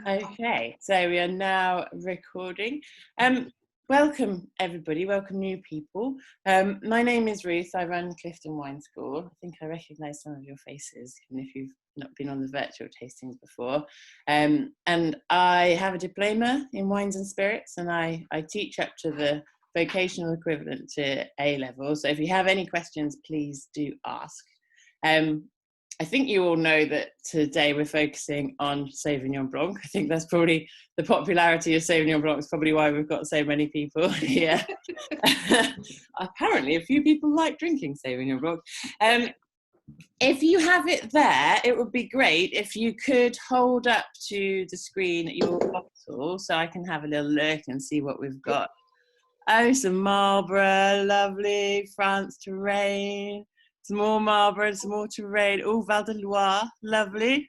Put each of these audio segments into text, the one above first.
Okay, so we are now recording. Welcome everybody, welcome new people. My name is Ruth, I run Clifton Wine School. I think I recognise some of your faces, even if you've not been on the virtual tastings before. And I have a diploma in wines and spirits, and I teach up to the vocational equivalent to A level. So if you have any questions, please do ask. I think you all know that today we're focusing on Sauvignon Blanc. I think that's probably the popularity of Sauvignon Blanc is probably why we've got so many people here. Apparently, a few people like drinking Sauvignon Blanc. If you have it there, it would be great if you could hold up to the screen your bottle so I can have a little look and see what we've got. Oh, some Marlborough, lovely, France Touraine. Some more Marlborough, some more Touraine. Oh, Val de Loire, lovely.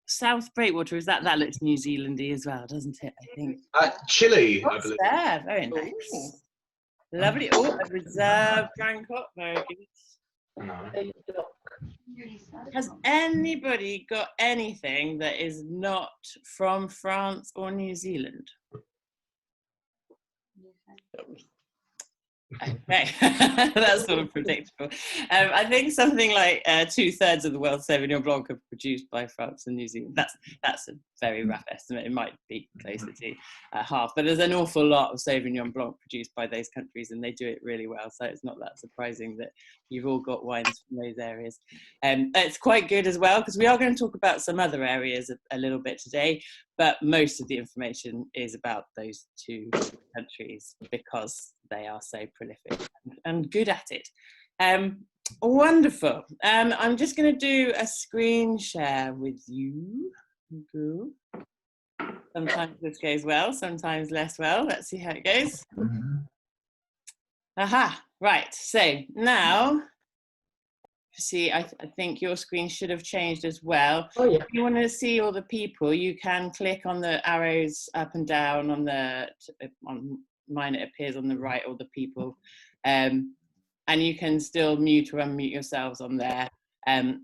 South Breakwater, is that looks New Zealandy as well, doesn't it? I think. Chile, I believe. There, very nice. Ooh. Lovely. Oh, a reserve Drancock, very good. No. Has anybody got anything that is not from France or New Zealand? Okay, that's sort of predictable. I think something like 2/3 of the world's Sauvignon Blanc are produced by France and New Zealand. That's a very rough estimate. It might be closer to half, but there's an awful lot of Sauvignon Blanc produced by those countries, and they do it really well. So it's not that surprising that you've all got wines from those areas. It's quite good as well, because we are going to talk about some other areas a little bit today, but most of the information is about those two countries because they are so prolific and good at it. Wonderful. I'm just going to do a screen share with you. Sometimes this goes well, sometimes less well. Let's see how it goes. Aha, right. So now, see, I think your screen should have changed as well. Oh, yeah. If you want to see all the people, you can click on the arrows up and down on mine. It appears on the right, all the people, and you can still mute or unmute yourselves on there. And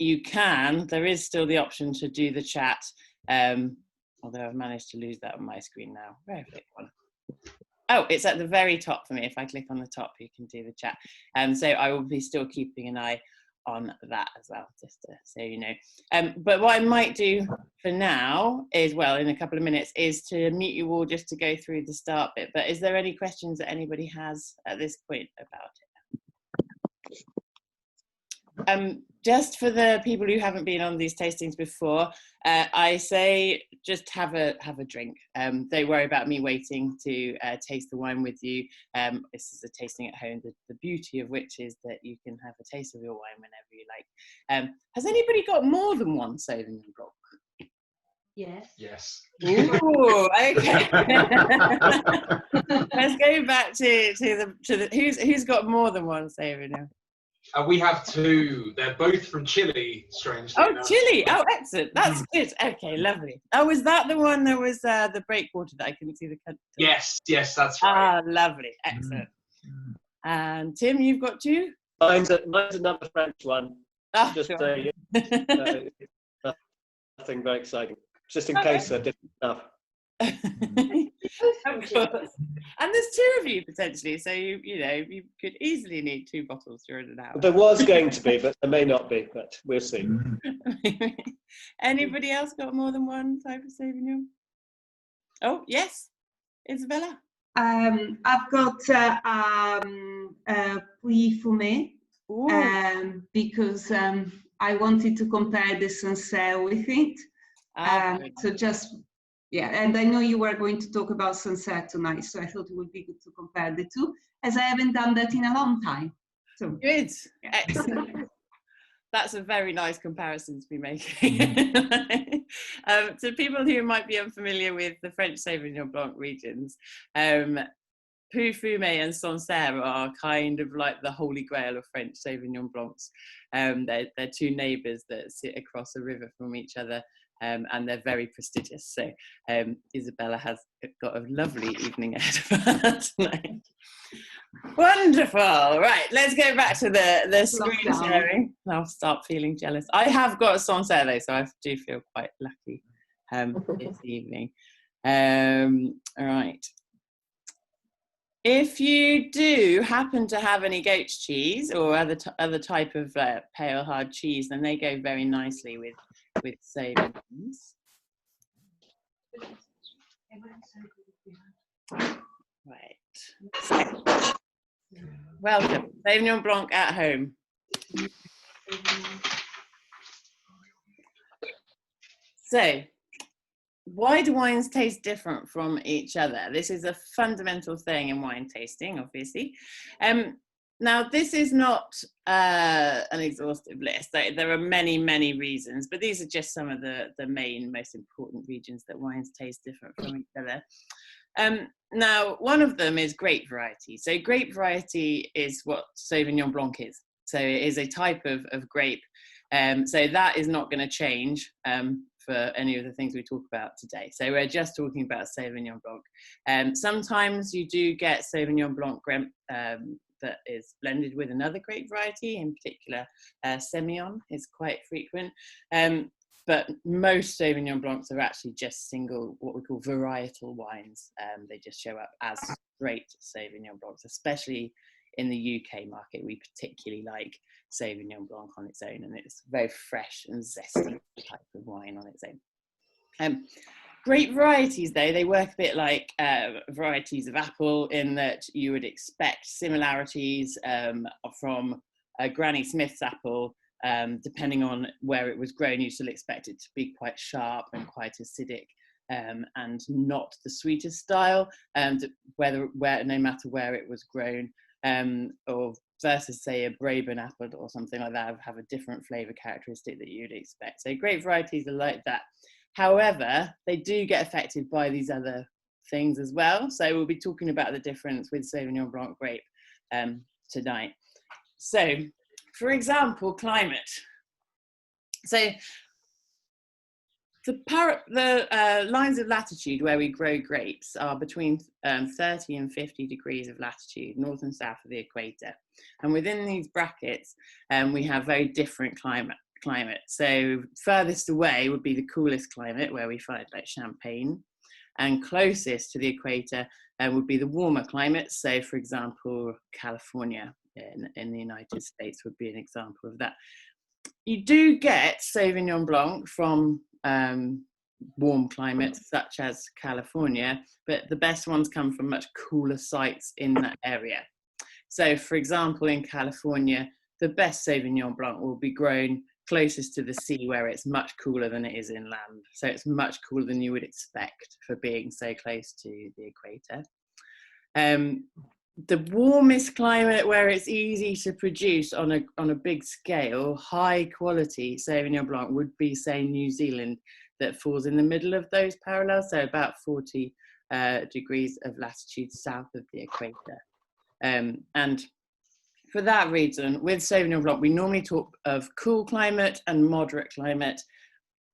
there is still the option to do the chat, although I've managed to lose that on my screen now. Where have it gone? Oh, it's at the very top for me. If I click on the top, you can do the chat. So I will be still keeping an eye on that as well, just so you know. But what I might do for now is, well, in a couple of minutes, is to mute you all just to go through the start bit. But is there any questions that anybody has at this point about it? Just for the people who haven't been on these tastings before, I say just have a drink. Don't worry about me waiting to taste the wine with you. This is a tasting at home, the beauty of which is that you can have a taste of your wine whenever you like. Has anybody got more than one Sauvignon Blanc? Yes. Yes. Ooh, okay. Let's go back to the who's got more than one Sauvignon? We have two. They're both from Chile, strangely enough. Chile. Oh, excellent. That's good. Okay, lovely. Oh, was that the one that was the breakwater that I couldn't see the country? Yes, that's right. Ah, lovely. Excellent. And Tim, you've got two? Mine's another French one. Oh, just sure. Nothing very exciting. Just in case I didn't enough. Of course. And there's two of you potentially, so you could easily need two bottles during an hour. There was going to be, but there may not be, but we'll see. Anybody else got more than one type of Sauvignon? Oh, yes, Isabella. I've got Puy Fumé because I wanted to compare the Sancerre with it. So just. Yeah, and I know you were going to talk about Sancerre tonight, so I thought it would be good to compare the two, as I haven't done that in a long time. So good, excellent. That's a very nice comparison to be making. To people who might be unfamiliar with the French Sauvignon Blanc regions, Puy Fumé and Sancerre are kind of like the holy grail of French Sauvignon Blancs. They're two neighbours that sit across a river from each other. And they're very prestigious. So Isabella has got a lovely evening ahead of her tonight. Wonderful. Right, let's go back to the screen sharing. I'll start feeling jealous. I have got a Sancerre though, so I do feel quite lucky this evening. All right. If you do happen to have any goat's cheese or other type of pale hard cheese, then they go very nicely with Sauvignons. Right. So, welcome, Sauvignon Blanc at home. So, why do wines taste different from each other? This is a fundamental thing in wine tasting, obviously. Now, this is not an exhaustive list. There are many, many reasons, but these are just some of the main, most important regions that wines taste different from each other. Now, one of them is grape variety. So grape variety is what Sauvignon Blanc is. So it is a type of grape. So that is not going to change for any of the things we talk about today. So we're just talking about Sauvignon Blanc. Sometimes you do get Sauvignon Blanc that is blended with another grape variety, in particular Semillon is quite frequent. But most Sauvignon Blancs are actually just single, what we call varietal wines. They just show up as straight Sauvignon Blancs, especially in the UK market. We particularly like Sauvignon Blanc on its own, and it's very fresh and zesty type of wine on its own. Grape varieties, though, they work a bit like varieties of apple in that you would expect similarities from Granny Smith's apple. Depending on where it was grown, you still expect it to be quite sharp and quite acidic, and not the sweetest style, no matter where it was grown, or versus say a Brabant apple or something like that have a different flavour characteristic that you'd expect. So grape varieties are like that. However, they do get affected by these other things as well. So we'll be talking about the difference with Sauvignon Blanc grape tonight. So, for example, climate. So the lines of latitude where we grow grapes are between 30 and 50 degrees of latitude, north and south of the equator. And within these brackets, we have very different climate. So furthest away would be the coolest climate, where we find like Champagne, and closest to the equator would be the warmer climates. So, for example, California in the United States would be an example of that. You do get Sauvignon Blanc from warm climates such as California, but the best ones come from much cooler sites in that area. So, for example, in California, the best Sauvignon Blanc will be grown closest to the sea, where it's much cooler than it is inland. So it's much cooler than you would expect for being so close to the equator. The warmest climate where it's easy to produce on a big scale, high quality Sauvignon Blanc would be, say, New Zealand, that falls in the middle of those parallels, so about 40 degrees of latitude south of the equator. And for that reason, with Sauvignon Blanc, we normally talk of cool climate and moderate climate,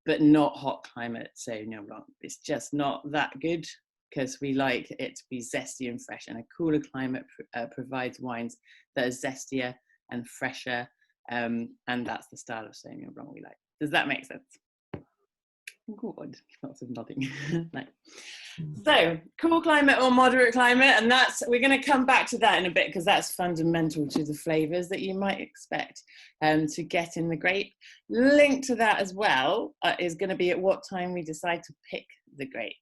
but not hot climate Sauvignon Blanc. It's just not that good, because we like it to be zesty and fresh, and a cooler climate provides wines that are zestier and fresher, and that's the style of Sauvignon Blanc we like. Does that make sense? Good, lots of nodding. No. So, cool climate or moderate climate, and we're going to come back to that in a bit, because that's fundamental to the flavours that you might expect to get in the grape. Linked to that as well is going to be at what time we decide to pick the grape.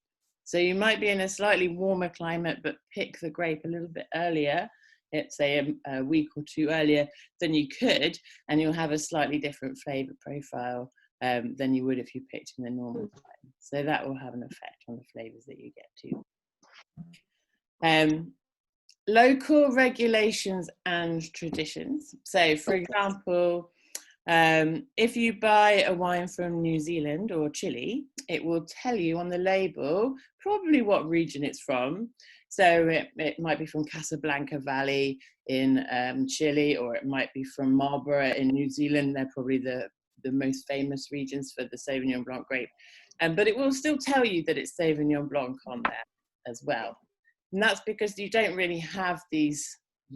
So you might be in a slightly warmer climate, but pick the grape a little bit earlier, let's say a week or two earlier than you could, and you'll have a slightly different flavour profile than you would if you picked in the normal time. So that will have an effect on the flavours that you get too. Local regulations and traditions. So, for example, if you buy a wine from New Zealand or Chile, it will tell you on the label probably what region it's from. So it might be from Casablanca Valley in Chile, or it might be from Marlborough in New Zealand. They're probably the most famous regions for the Sauvignon Blanc grape. But it will still tell you that it's Sauvignon Blanc on there as well. And that's because you don't really have these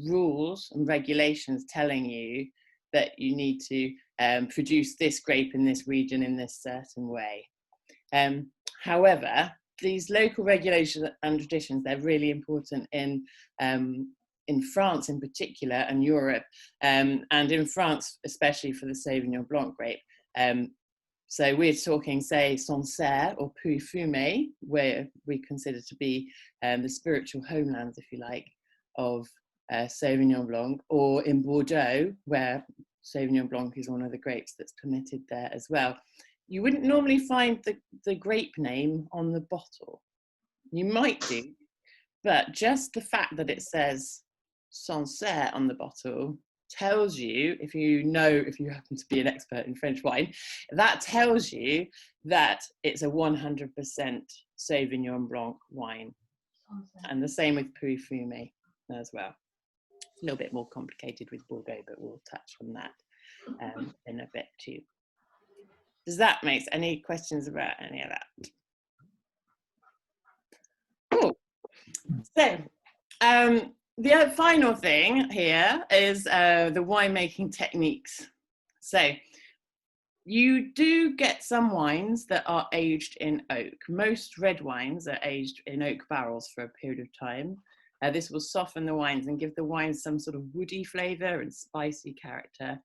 rules and regulations telling you that you need to produce this grape in this region in this certain way. However, these local regulations and traditions, they're really important in France in particular, and Europe, and in France especially for the Sauvignon Blanc grape. So we're talking, say, Sancerre or Puy-Fumé, where we consider to be the spiritual homelands, if you like, of Sauvignon Blanc, or in Bordeaux, where Sauvignon Blanc is one of the grapes that's permitted there as well. You wouldn't normally find the grape name on the bottle. You might do, but just the fact that it says Sancerre on the bottle tells you, if you happen to be an expert in French wine, that tells you that it's a 100% Sauvignon Blanc wine. And the same with Puy-Fumé as well. A little bit more complicated with Bordeaux, but we'll touch on that in a bit too. Does that make sense? Any questions about any of that? Cool. So, the final thing here is the winemaking techniques. So, you do get some wines that are aged in oak. Most red wines are aged in oak barrels for a period of time. This will soften the wines and give the wines some sort of woody flavour and spicy character.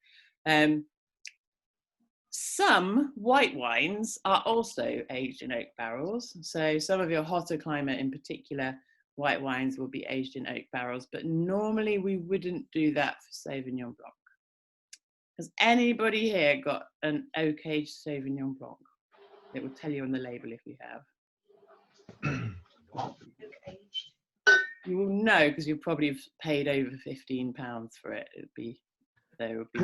Some white wines are also aged in oak barrels. So some of your hotter climate in particular, white wines will be aged in oak barrels, but normally we wouldn't do that for Sauvignon Blanc. Has anybody here got an oak aged Sauvignon Blanc? It will tell you on the label if you have. You will know because you'll probably have paid over £15 for it. There would be.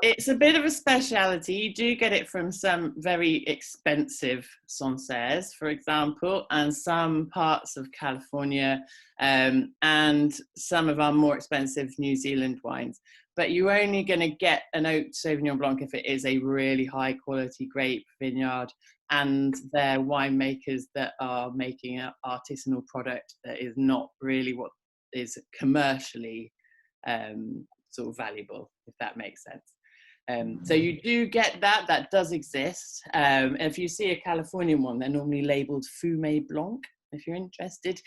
It's a bit of a speciality. You do get it from some very expensive Sancerres, for example, and some parts of California, and some of our more expensive New Zealand wines. But you're only going to get an oak Sauvignon Blanc if it is a really high quality grape vineyard, and they're winemakers that are making an artisanal product that is not really what is commercially sort of valuable, if that makes sense. So you do get that does exist. If you see a Californian one, they're normally labeled Fumé Blanc, if you're interested.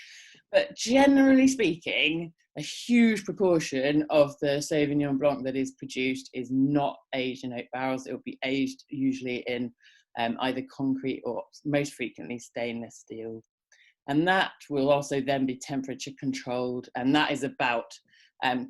But generally speaking, a huge proportion of the Sauvignon Blanc that is produced is not aged in oak barrels. It will be aged usually in either concrete or most frequently stainless steel. And that will also then be temperature controlled. And that is about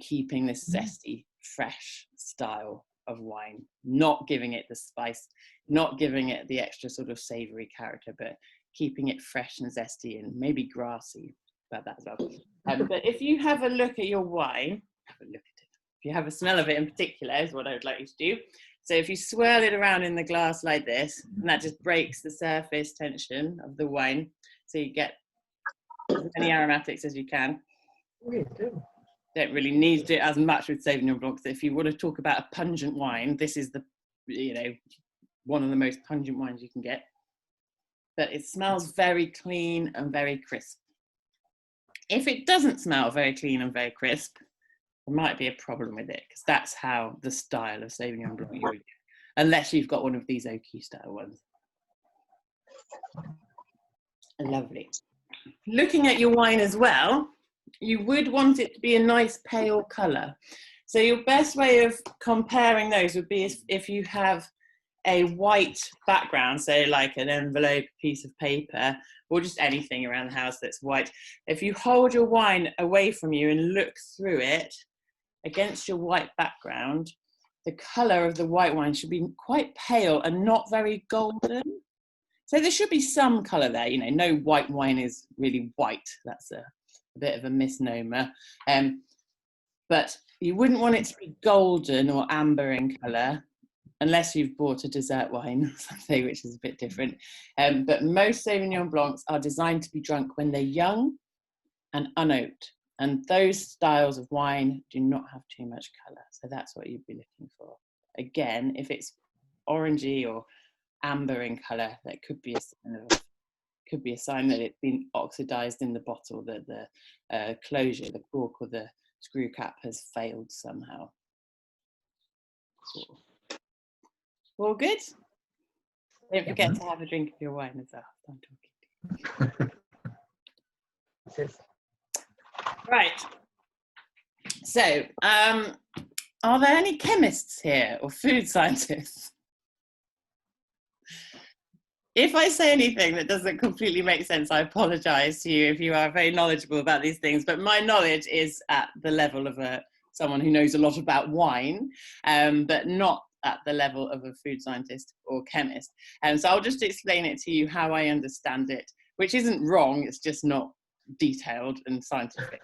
keeping this zesty, fresh style of wine, not giving it the spice, not giving it the extra sort of savory character, but keeping it fresh and zesty and maybe grassy about that as well. But if you have a look at your wine, have a look at it. If you have a smell of it in particular is what I would like you to do. So if you swirl it around in the glass like this, and that just breaks the surface tension of the wine, so you get as many aromatics as you can. Don't really need to do it as much with Sauvignon Blanc. So if you want to talk about a pungent wine, this is the, one of the most pungent wines you can get. But it smells very clean and very crisp. If it doesn't smell very clean and very crisp, there might be a problem with it, because that's how the style of Sauvignon Blanc you would get, unless you've got one of these oaky style ones. Lovely. Looking at your wine as well, you would want it to be a nice pale colour. So your best way of comparing those would be if you have a white background, say like an envelope, piece of paper, or just anything around the house that's white. If you hold your wine away from you and look through it against your white background, the colour of the white wine should be quite pale and not very golden. So there should be some colour there, no white wine is really white. That's a bit of a misnomer. But you wouldn't want it to be golden or amber in colour, unless you've bought a dessert wine or something, which is a bit different. But most Sauvignon Blancs are designed to be drunk when they're young and unoaked. And those styles of wine do not have too much colour. So that's what you'd be looking for. Again, if it's orangey or amber in colour, that could be a sign that it's been oxidised in the bottle, that the closure, the cork or the screw cap has failed somehow. Cool. All good? Don't forget to have a drink of your wine as well. I'm talking. Right. So, are there any chemists here or food scientists? If I say anything that doesn't completely make sense, I apologize to you if you are very knowledgeable about these things, but my knowledge is at the level of someone who knows a lot about wine, but not at the level of a food scientist or chemist. So I'll just explain it to you how I understand it, which isn't wrong, it's just not detailed and scientific.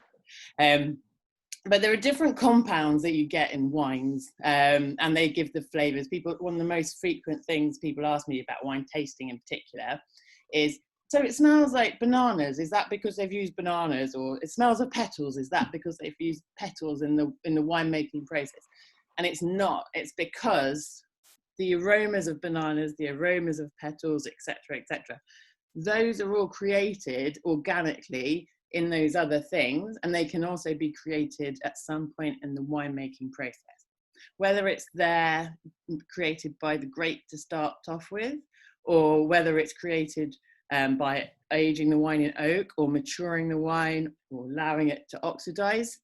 But there are different compounds that you get in wines, and they give the flavors. One of the most frequent things people ask me about wine tasting in particular is, so it smells like bananas, is that because they've used bananas? Or it smells of petals, is that because they've used petals in the winemaking process? And it's not, it's because the aromas of bananas, the aromas of petals, etc., those are all created organically in those other things, and they can also be created at some point in the winemaking process. Whether it's there created by the grape to start off with, or whether it's created by aging the wine in oak, or maturing the wine, or allowing it to oxidize,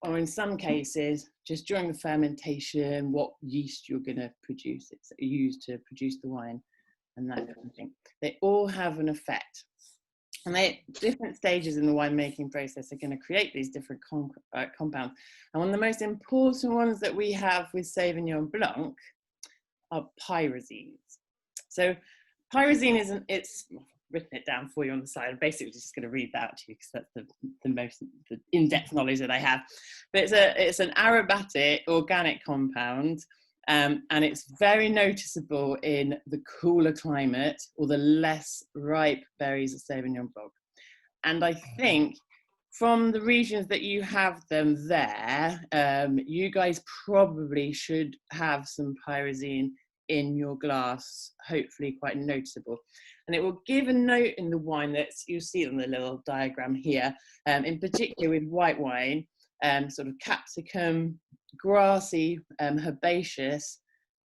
or in some cases, just during the fermentation, what yeast you're going to produce, it's used to produce the wine, and that kind of thing. They all have an effect. And different stages in the winemaking process are going to create these different compounds. And one of the most important ones that we have with Sauvignon Blanc are pyrazines. So pyrazine it's written it down for you on the side. I'm basically just going to read that to you because that's the in-depth knowledge that I have. But it's an aromatic organic compound. And it's very noticeable in the cooler climate or the less ripe berries of Sauvignon Blanc. And I think from the regions that you have them there, you guys probably should have some pyrazine in your glass, hopefully quite noticeable. And it will give a note in the wine that you see on the little diagram here, in particular with white wine, sort of capsicum, grassy, herbaceous,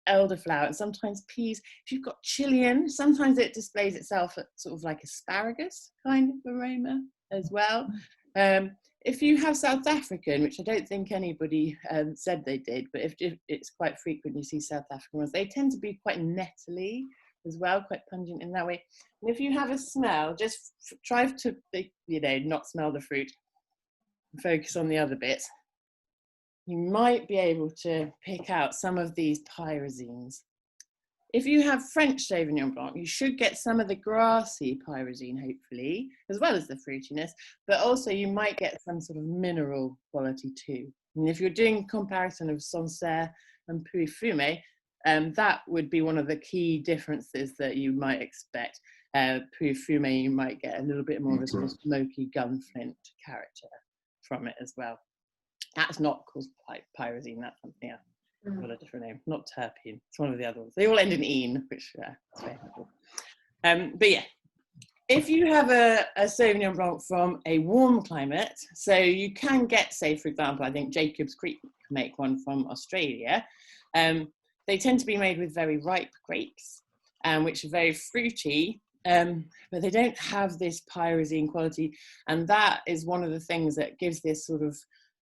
elderflower, and sometimes peas. If you've got Chilean, sometimes it displays itself at sort of like asparagus kind of aroma as well. If you have South African, which I don't think anybody said they did, but if it's quite frequent you see South African ones, they tend to be quite nettly as well, quite pungent in that way. And if you have a smell, just try to, not smell the fruit, focus on the other bits. You might be able to pick out some of these pyrazines. If you have French Sauvignon Blanc, you should get some of the grassy pyrazine, hopefully, as well as the fruitiness, but also you might get some sort of mineral quality too. And if you're doing comparison of Sancerre and Puy Fumé, that would be one of the key differences that you might expect. Puy Fumé, you might get a little bit more of a sort of smoky gunflint character from it as well. That's not called pyrazine, that's something else. I've got a different name, not terpene. It's one of the other ones. They all end in "ene," which is very helpful. But yeah, if you have a Sauvignon Blanc from a warm climate, so you can get, say, for example, I think Jacob's Creek make one from Australia. They tend to be made with very ripe grapes, which are very fruity, but they don't have this pyrazine quality. And that is one of the things that gives this sort of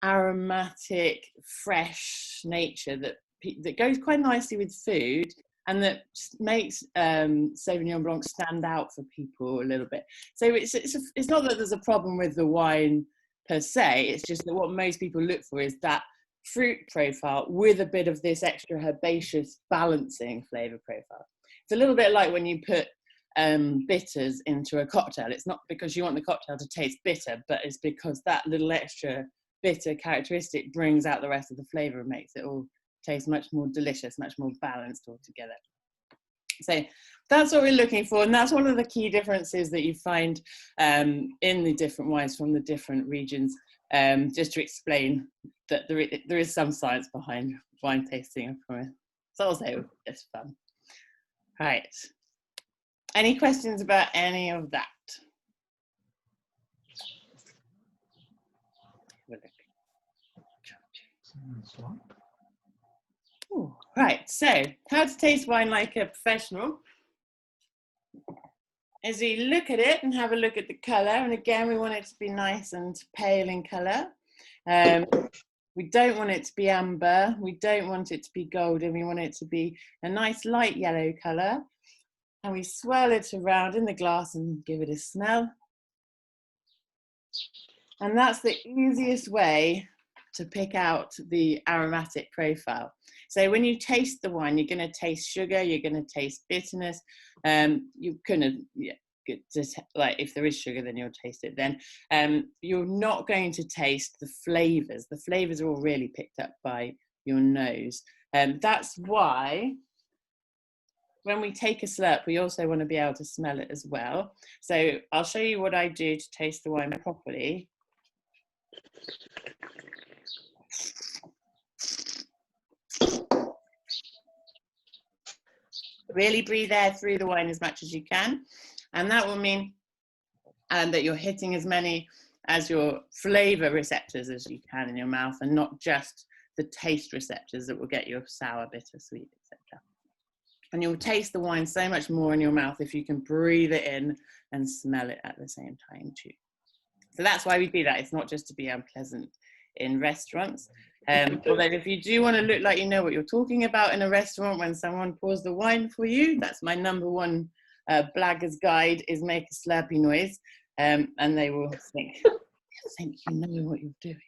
aromatic, fresh nature that goes quite nicely with food, and that makes Sauvignon Blanc stand out for people a little bit. So it's not that there's a problem with the wine per se, it's just that what most people look for is that fruit profile with a bit of this extra herbaceous balancing flavor profile. It's a little bit like when you put bitters into a cocktail. It's not because you want the cocktail to taste bitter, but it's because that little extra bitter characteristic brings out the rest of the flavor and makes it all taste much more delicious, much more balanced altogether. So that's what we're looking for, and that's one of the key differences that you find in the different wines from the different regions, just to explain that there is some science behind wine tasting, I promise. It's also just fun. Right. Any questions about any of that? Ooh. Right, so how to taste wine like a professional. As you look at it and have a look at the colour, and again, we want it to be nice and pale in colour. We don't want it to be amber. We don't want it to be golden. We want it to be a nice light yellow colour. And we swirl it around in the glass and give it a smell. And that's the easiest way to pick out the aromatic profile. So when you taste the wine, you're going to taste sugar, you're going to taste bitterness. You're going to, like, if there is sugar, then you'll taste it then. You're not going to taste the flavors. The flavors are all really picked up by your nose. That's why when we take a slurp, we also want to be able to smell it as well. So I'll show you what I do to taste the wine properly. Really breathe air through the wine as much as you can. And that will mean that you're hitting as many as your flavor receptors as you can in your mouth, and not just the taste receptors that will get you sour, bitter, sweet, etc. And you'll taste the wine so much more in your mouth if you can breathe it in and smell it at the same time too. So that's why we do that. It's not just to be unpleasant in restaurants. Although if you do want to look like you know what you're talking about in a restaurant when someone pours the wine for you, that's my #1 blagger's guide, is make a slurpy noise, and they will think you know what you're doing.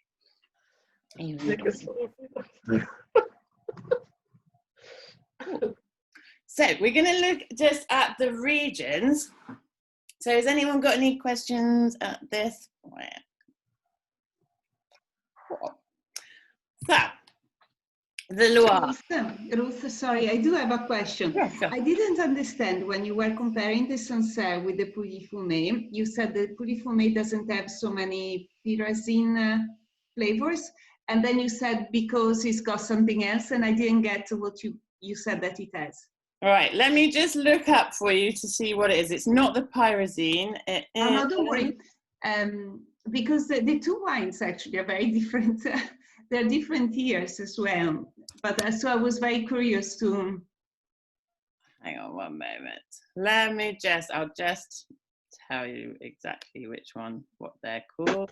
So we're going to look just at the regions. So has anyone got any questions at this point? So, the Loire. Ruth, sorry, I do have a question. Yeah, sure. I didn't understand when you were comparing the Sancerre with the Pouilly Fumé. You said the Pouilly Fumé doesn't have so many pyrazine flavors, and then you said because it's got something else, and I didn't get to what you said that it has. All right, let me just look up for you to see what it is. It's not the pyrazine. No, don't worry. Because the two wines actually are very different. They're different years as well. But so I was very curious to. Hang on one moment. I'll just tell you exactly which one, what they're called.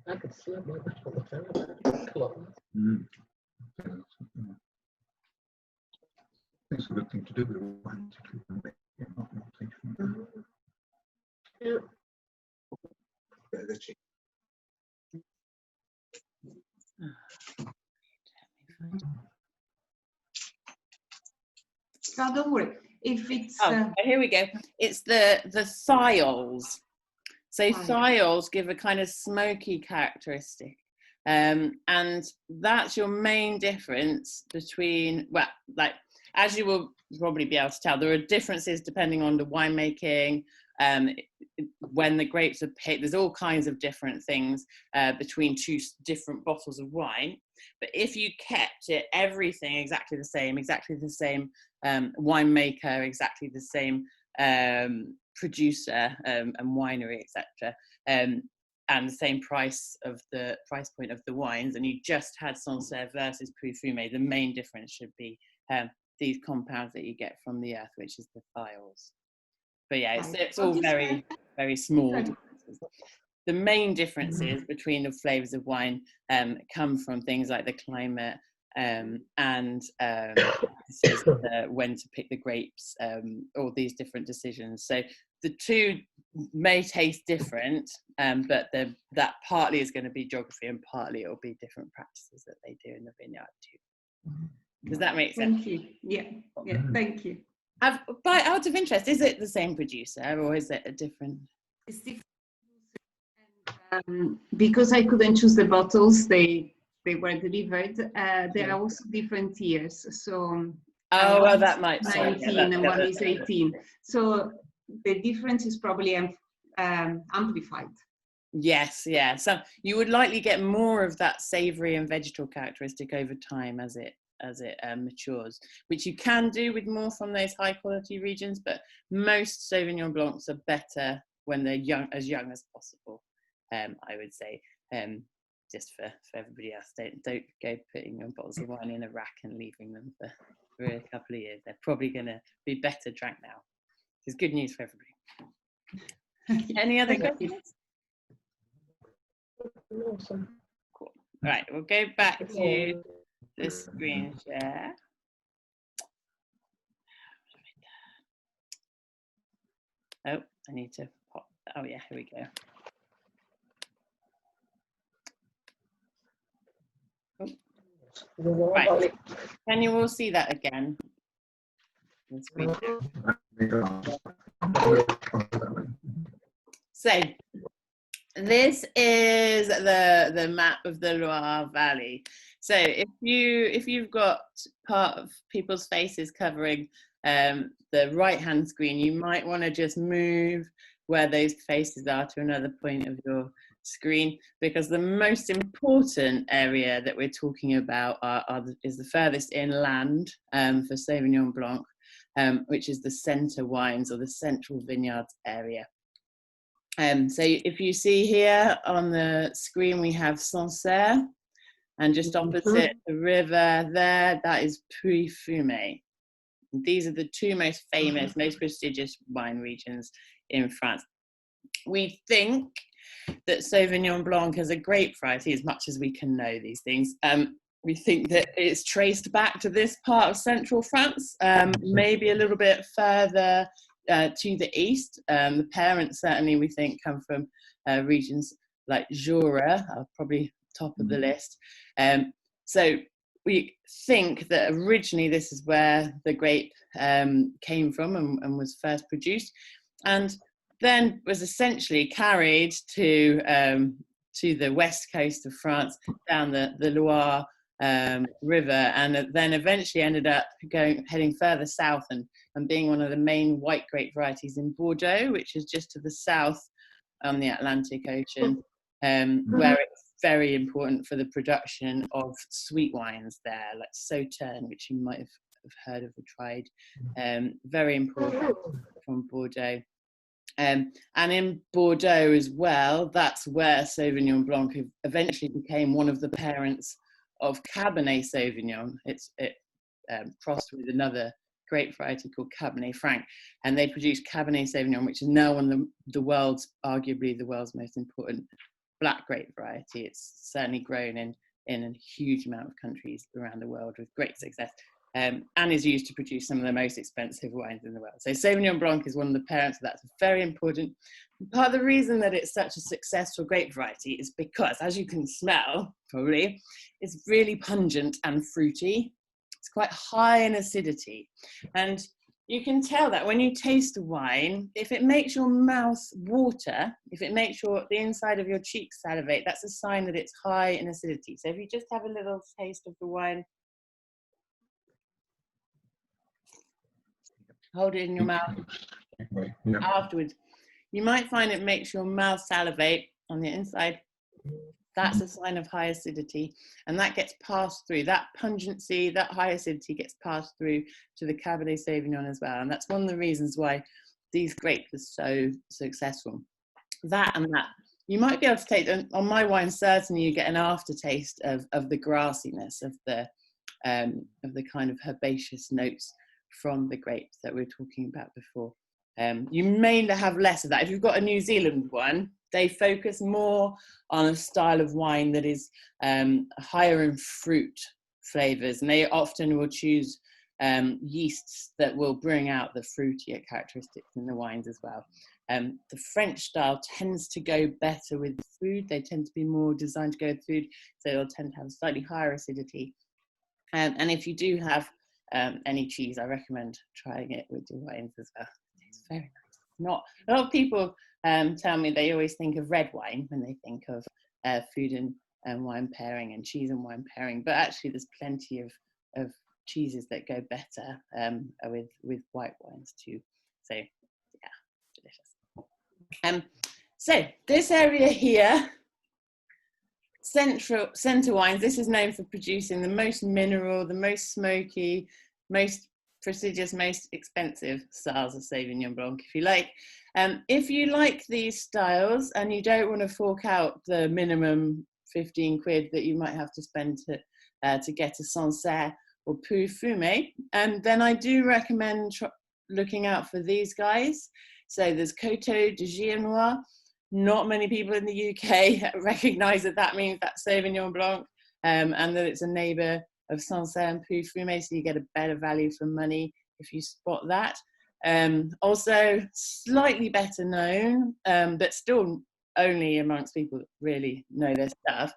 I could slap my back on the phone. It's a good thing to do with wine to keep them not tasting. Yeah. No, don't worry. If it's here we go. It's the thiols. So thiols give a kind of smoky characteristic. And that's your main difference between, well, like, as you will probably be able to tell, there are differences depending on the winemaking, when the grapes are picked. There's all kinds of different things between two different bottles of wine. But if you kept everything exactly the same winemaker, exactly the same producer and winery, etc., and the same price point of the wines, and you just had Sancerre versus Pouilly Fumé, the main difference should be these compounds that you get from the earth, which is the thiols. But yeah, it's all very, very small differences. The main differences between the flavors of wine come from things like the climate and when to pick the grapes, all these different decisions. So the two may taste different, but that partly is going to be geography and partly it'll be different practices that they do in the vineyard too. Does that make sense? Thank you. Yeah, thank you. Out of interest, is it the same producer or is it a different? It's different. Because I couldn't choose the bottles, they were delivered. There are also different years. So well, that might 19 and one is 18. So the difference is probably amplified. Yes, yeah. So you would likely get more of that savoury and vegetal characteristic over time as it it matures, which you can do with more from those high quality regions, but most Sauvignon Blancs are better when they're young as possible, I would say. Just for everybody else, don't go putting your bottles of wine in a rack and leaving them for a couple of years. They're probably going to be better drank now. It's good news for everybody. Any other questions? Awesome. Cool. Right, we'll go back to the screen share. Oh, I need to pop. Oh yeah, here we go. Right. Can you all see that again? So this is the map of the Loire Valley. So if you've got part of people's faces covering the right-hand screen, you might want to just move where those faces are to another point of your screen, because the most important area that we're talking about is the furthest inland for Sauvignon Blanc, which is the centre wines or the central vineyards area. So if you see here on the screen, we have Sancerre, and just opposite the river there, that is Puy-Fumé. These are the two most famous, most prestigious wine regions in France. We think that Sauvignon Blanc is a grape variety, as much as we can know these things. We think that it's traced back to this part of central France, maybe a little bit further to the east. The parents certainly, we think, come from regions like Jura, probably top of the list. So we think that originally this is where the grape came from and was first produced, and then was essentially carried to the west coast of France, down the Loire river, and then eventually ended up heading further south and being one of the main white grape varieties in Bordeaux, which is just to the south on the Atlantic Ocean, where it's very important for the production of sweet wines there, like Sauternes, which you might have heard of or tried. Very important from Bordeaux. And in Bordeaux as well, that's where Sauvignon Blanc eventually became one of the parents of Cabernet Sauvignon. It crossed with another grape variety called Cabernet Franc, and they produced Cabernet Sauvignon, which is now one of arguably the world's most important black grape variety. It's certainly grown in a huge amount of countries around the world with great success. And is used to produce some of the most expensive wines in the world. So Sauvignon Blanc is one of the parents, so that's very important. Part of the reason that it's such a successful grape variety is because, as you can smell, probably, it's really pungent and fruity. It's quite high in acidity. And you can tell that when you taste a wine, if it makes your mouth water, if it makes the inside of your cheeks salivate, that's a sign that it's high in acidity. So if you just have a little taste of the wine, hold it in your mouth afterwards, you might find it makes your mouth salivate on the inside. That's a sign of high acidity, and that gets passed through. That pungency, that high acidity gets passed through to the Cabernet Sauvignon as well, and that's one of the reasons why these grapes are so successful. That and that. You might be able to take, on my wine, certainly you get an aftertaste of the grassiness, of the kind of herbaceous notes from the grapes that we were talking about before. You may have less of that. If you've got a New Zealand one, they focus more on a style of wine that is higher in fruit flavors, and they often will choose yeasts that will bring out the fruitier characteristics in the wines as well. The French style tends to go better with food. They tend to be more designed to go with food, so they'll tend to have a slightly higher acidity. And if you do have any cheese, I recommend trying it with your wines as well. It's very nice. A lot of people tell me they always think of red wine when they think of food and wine pairing, and cheese and wine pairing, but actually there's plenty of cheeses that go better with white wines too. So yeah, delicious. So this area here, centre wines, this is known for producing the most mineral, the most smoky, most prestigious, most expensive styles of Sauvignon Blanc, if you like. If you like these styles and you don't want to fork out the minimum 15 quid that you might have to spend to get a Sancerre or Pouilly Fumé, then I do recommend looking out for these guys. So there's Coteau de Giennois. Not many people in the UK recognise that means that's Sauvignon Blanc, and that it's a neighbour of Sancerre and Pouilly Fumé, so you get a better value for money if you spot that. Also, slightly better known, but still only amongst people that really know their stuff,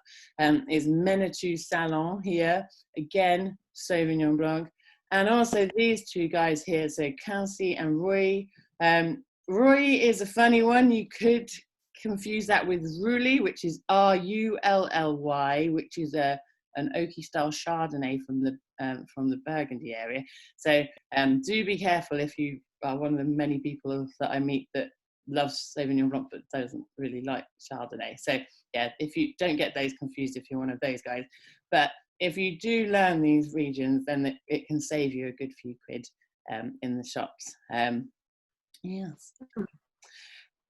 is Menatu Salon here. Again, Sauvignon Blanc. And also these two guys here, so Quincy and Roy. Roy is a funny one. You could confuse that with Rouly, which is R-U-L-L-Y, which is an oaky style Chardonnay from the Burgundy area. So do be careful if you are one of the many people that I meet that loves Sauvignon Blanc but doesn't really like Chardonnay. So yeah, if you don't get those confused if you're one of those guys. But if you do learn these regions, then it can save you a good few quid in the shops. Yes.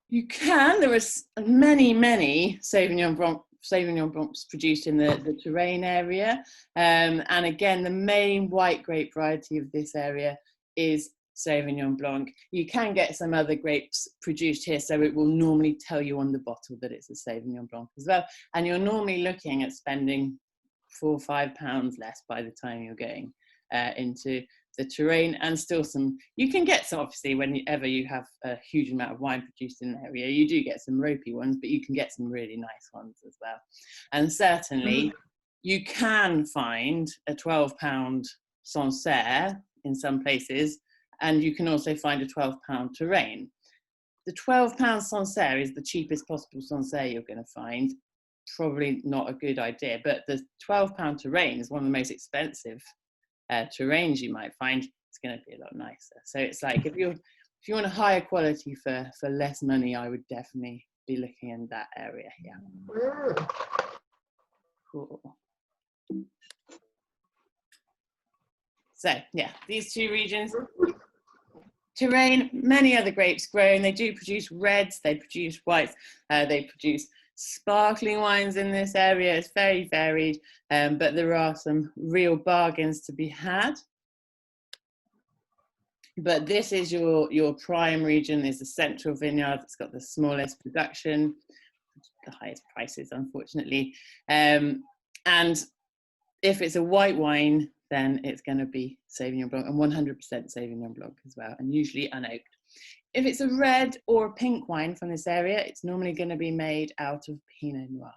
You can. There are many Sauvignon Blancs produced in the Touraine area. And again, the main white grape variety of this area is Sauvignon Blanc. You can get some other grapes produced here, so it will normally tell you on the bottle that it's a Sauvignon Blanc as well. And you're normally looking at spending £4 or £5 less by the time you're going into the Touraine, and still some, you can get some, obviously, whenever you have a huge amount of wine produced in the area, you do get some ropey ones, but you can get some really nice ones as well. And certainly you can find a £12 Sancerre in some places, and you can also find a £12 Touraine. The £12 Sancerre is the cheapest possible Sancerre you're going to find. Probably not a good idea, but the £12 Touraine is one of the most expensive Touraines you might find. It's going to be a lot nicer. So it's like if you want a higher quality for less money, I would definitely be looking in that area. Yeah. Cool. So yeah, these two regions. Touraine, many other grapes grown. They do produce reds, they produce whites, they produce sparkling wines in this area. It's very varied, but there are some real bargains to be had. But this is your prime region, is the central vineyard. It's got the smallest production, the highest prices, unfortunately. And if it's a white wine, then it's going to be Sauvignon Blanc, and 100% Sauvignon Blanc as well, and usually unoaked. If it's a red or a pink wine from this area, it's normally going to be made out of Pinot Noir.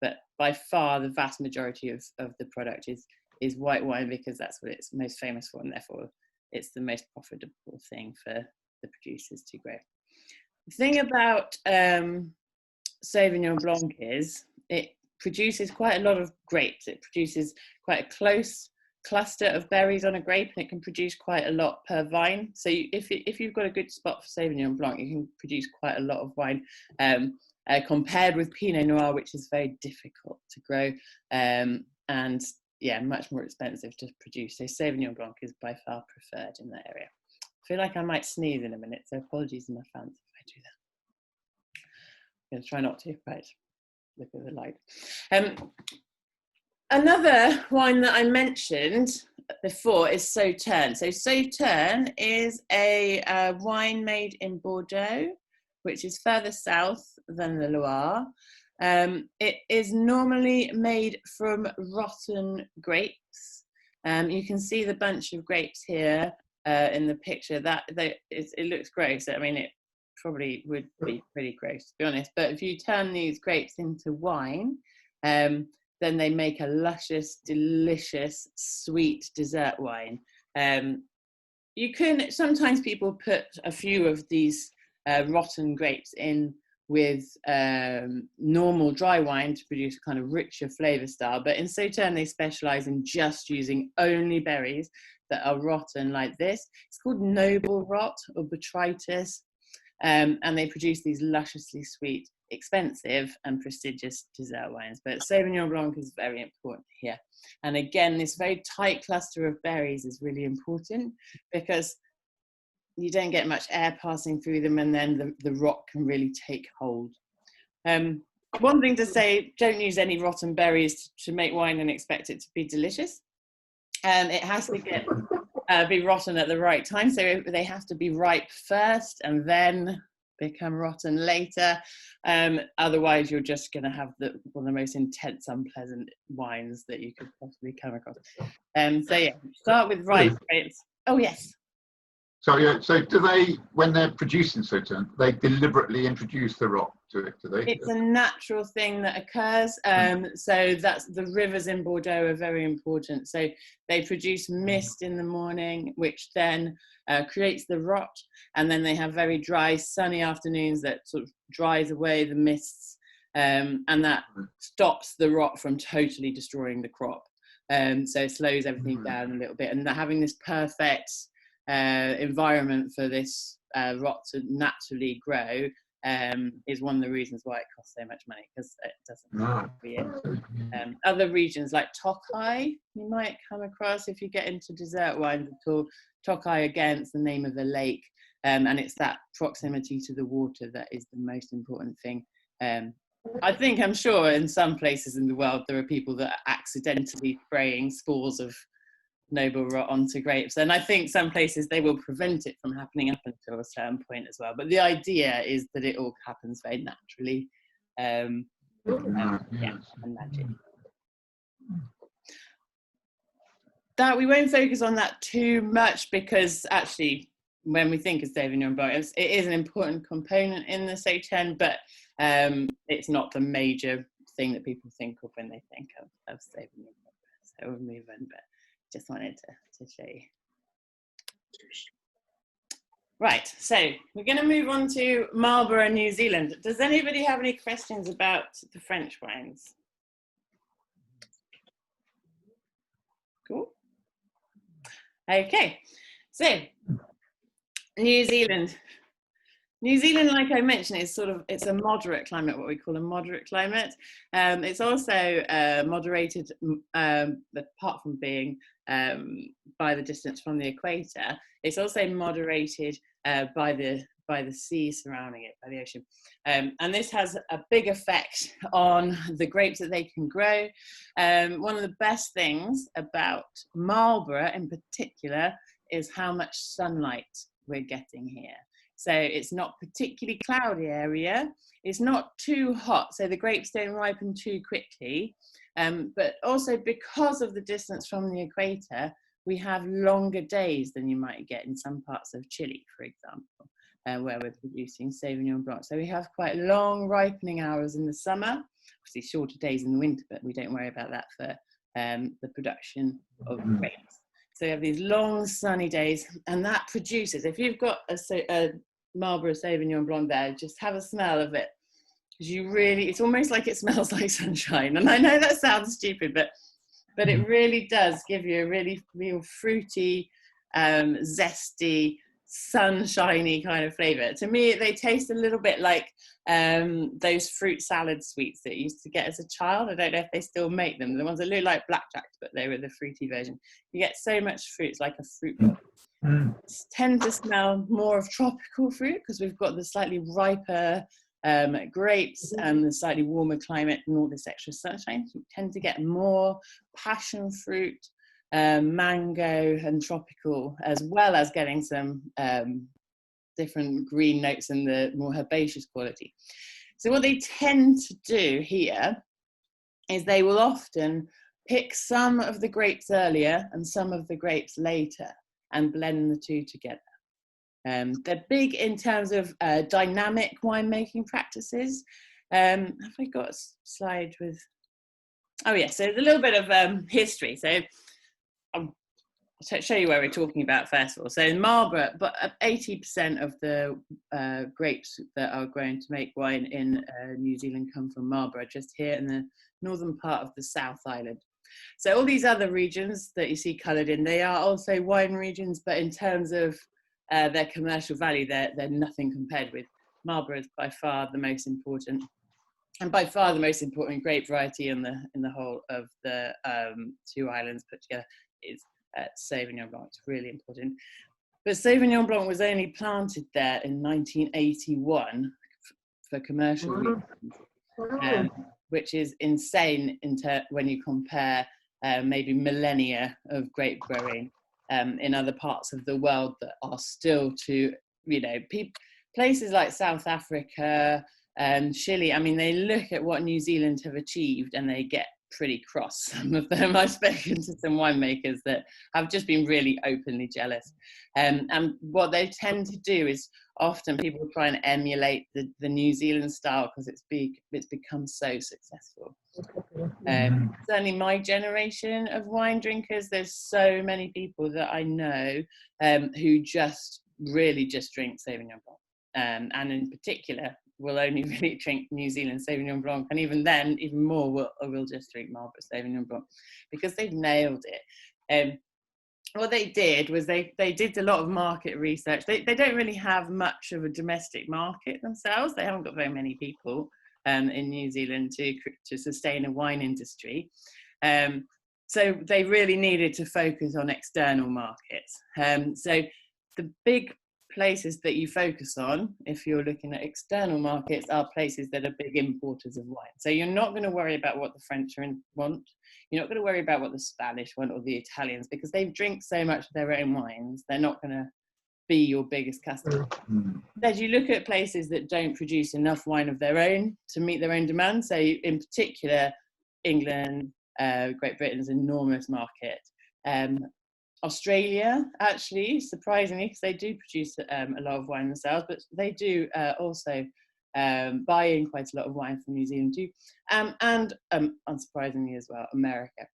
But by far, the vast majority of the product is white wine, because that's what it's most famous for, and therefore it's the most profitable thing for the producers to grow. The thing about Sauvignon Blanc is it produces quite a lot of grapes. It produces quite a close cluster of berries on a grape, and it can produce quite a lot per vine. So if you've got a good spot for Sauvignon Blanc, you can produce quite a lot of wine, compared with Pinot Noir, which is very difficult to grow, and yeah, much more expensive to produce. So Sauvignon Blanc is by far preferred in that area. I feel like I might sneeze in a minute, so apologies in advance if I do that. I'm going to try not to, right? Look at the light. Another wine that I mentioned before is Sauterne. So Sauterne is a wine made in Bordeaux, which is further south than the Loire. It is normally made from rotten grapes. You can see the bunch of grapes here in the picture. It looks gross. I mean, it probably would be pretty gross, to be honest. But if you turn these grapes into wine, then they make a luscious, delicious, sweet dessert wine. Sometimes people put a few of these rotten grapes in with normal dry wine to produce a kind of richer flavor style. But in Sauterne, they specialize in just using only berries that are rotten like this. It's called noble rot or botrytis. And they produce these lusciously sweet expensive and prestigious dessert wines. But Sauvignon Blanc is very important here. And again, this very tight cluster of berries is really important because you don't get much air passing through them, and then the rot can really take hold. One thing to say, don't use any rotten berries to make wine and expect it to be delicious. It has to be rotten at the right time. So they have to be ripe first and then become rotten later. Otherwise, you're just going to have one of the most intense, unpleasant wines that you could possibly come across. So yeah, start with ripe grapes. Oh, yes. So yeah, so do they, when they're producing Sauternes, they deliberately introduce the rot to it? Do they? It's a natural thing that occurs. So that's the rivers in Bordeaux are very important. So they produce mist in the morning, which then creates the rot, and then they have very dry, sunny afternoons that sort of dries away the mists, and that stops the rot from totally destroying the crop. So it slows everything down a little bit, and having this perfect environment for this rot to naturally grow is one of the reasons why it costs so much money, because it doesn't other regions like Tokaj you might come across if you get into dessert wines at all. Tokaj, again, it's the name of the lake, and it's that proximity to the water that is the most important thing. I'm sure in some places in the world there are people that are accidentally spraying spores of noble rot onto grapes, and I think some places they will prevent it from happening up until a certain point as well, but the idea is that it all happens very naturally, and magic. That we won't focus on that too much, because actually when we think of Sauvignon Blanc, it is an important component in the Sauternes, but it's not the major thing that people think of when they think of Sauvignon Blanc. So we'll move on, but just wanted to show you. Right, so we're going to move on to Marlborough, New Zealand. Does anybody have any questions about the French wines? Cool. Okay, so New Zealand. New Zealand, like I mentioned, it's a moderate climate, what we call a moderate climate. It's also moderated, apart from being by the distance from the equator, it's also moderated by the sea surrounding it, by the ocean. And this has a big effect on the grapes that they can grow. One of the best things about Marlborough in particular is how much sunlight we're getting here. So it's not particularly cloudy area. It's not too hot, so the grapes don't ripen too quickly. But also because of the distance from the equator, we have longer days than you might get in some parts of Chile, for example, where we're producing Sauvignon Blanc. So we have quite long ripening hours in the summer, obviously shorter days in the winter, but we don't worry about that for the production of grapes. So we have these long sunny days, and that produces, if you've got a Marlborough Sauvignon Blanc there, just have a smell of it. It's almost like it smells like sunshine. And I know that sounds stupid, but it really does give you a really real fruity, zesty, sunshiny kind of flavour. To me, they taste a little bit like those fruit salad sweets that you used to get as a child. I don't know if they still make them. The ones that look like blackjacks, but they were the fruity version. You get so much fruit, it's like a fruit bowl. Tend to smell more of tropical fruit because we've got the slightly riper grapes and the slightly warmer climate and all this extra sunshine. So we tend to get more passion fruit, mango and tropical, as well as getting some different green notes and the more herbaceous quality. So what they tend to do here is they will often pick some of the grapes earlier and some of the grapes later and blend the two together. They're big in terms of dynamic winemaking practices. Have I got a slide with, oh yes, so there's a little bit of history. So I'll show you where we're talking about first of all. So in Marlborough, but 80% of the grapes that are grown to make wine in New Zealand come from Marlborough, just here in the northern part of the South Island. So all these other regions that you see coloured in, they are also wine regions, but in terms of their commercial value, they're nothing compared with Marlborough is by far the most important, and by far the most important grape variety in the whole of the 2 islands put together is Sauvignon Blanc. It's really important. But Sauvignon Blanc was only planted there in 1981 for commercial reasons, which is insane when you compare maybe millennia of grape growing in other parts of the world that are still to, you know, places like South Africa and Chile. I mean, they look at what New Zealand have achieved and they get pretty cross. Some of them, I've spoken to some winemakers that have just been really openly jealous. And what they tend to do is often people try and emulate the New Zealand style because it's become so successful. Certainly my generation of wine drinkers, there's so many people that I know who just really just drink Sauvignon Blanc, and in particular will only really drink New Zealand Sauvignon Blanc, and even then, even more will just drink Marlborough Sauvignon Blanc because they've nailed it. What they did was they did a lot of market research. They don't really have much of a domestic market themselves. They haven't got very many people in New Zealand to sustain a wine industry. So they really needed to focus on external markets. So the big places that you focus on, if you're looking at external markets, are places that are big importers of wine. So you're not going to worry about what the French want. You're not going to worry about what the Spanish want or the Italians, because they drink so much of their own wines. They're not going to be your biggest customer. As you look at places that don't produce enough wine of their own to meet their own demand, so in particular, England, Great Britain is an enormous market. Australia, actually, surprisingly, because they do produce a lot of wine themselves, but they do also buy in quite a lot of wine from New Zealand too, and unsurprisingly as well, America.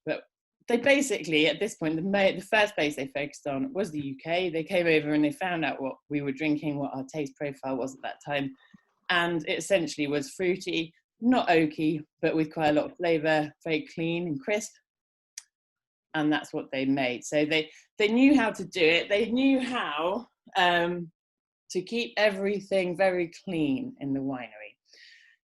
But they basically, at this point, the first place they focused on was the UK. They came over and they found out what we were drinking, what our taste profile was at that time, and it essentially was fruity, not oaky, but with quite a lot of flavour, very clean and crisp. And that's what they made. So they knew how to do it. They knew how to keep everything very clean in the winery.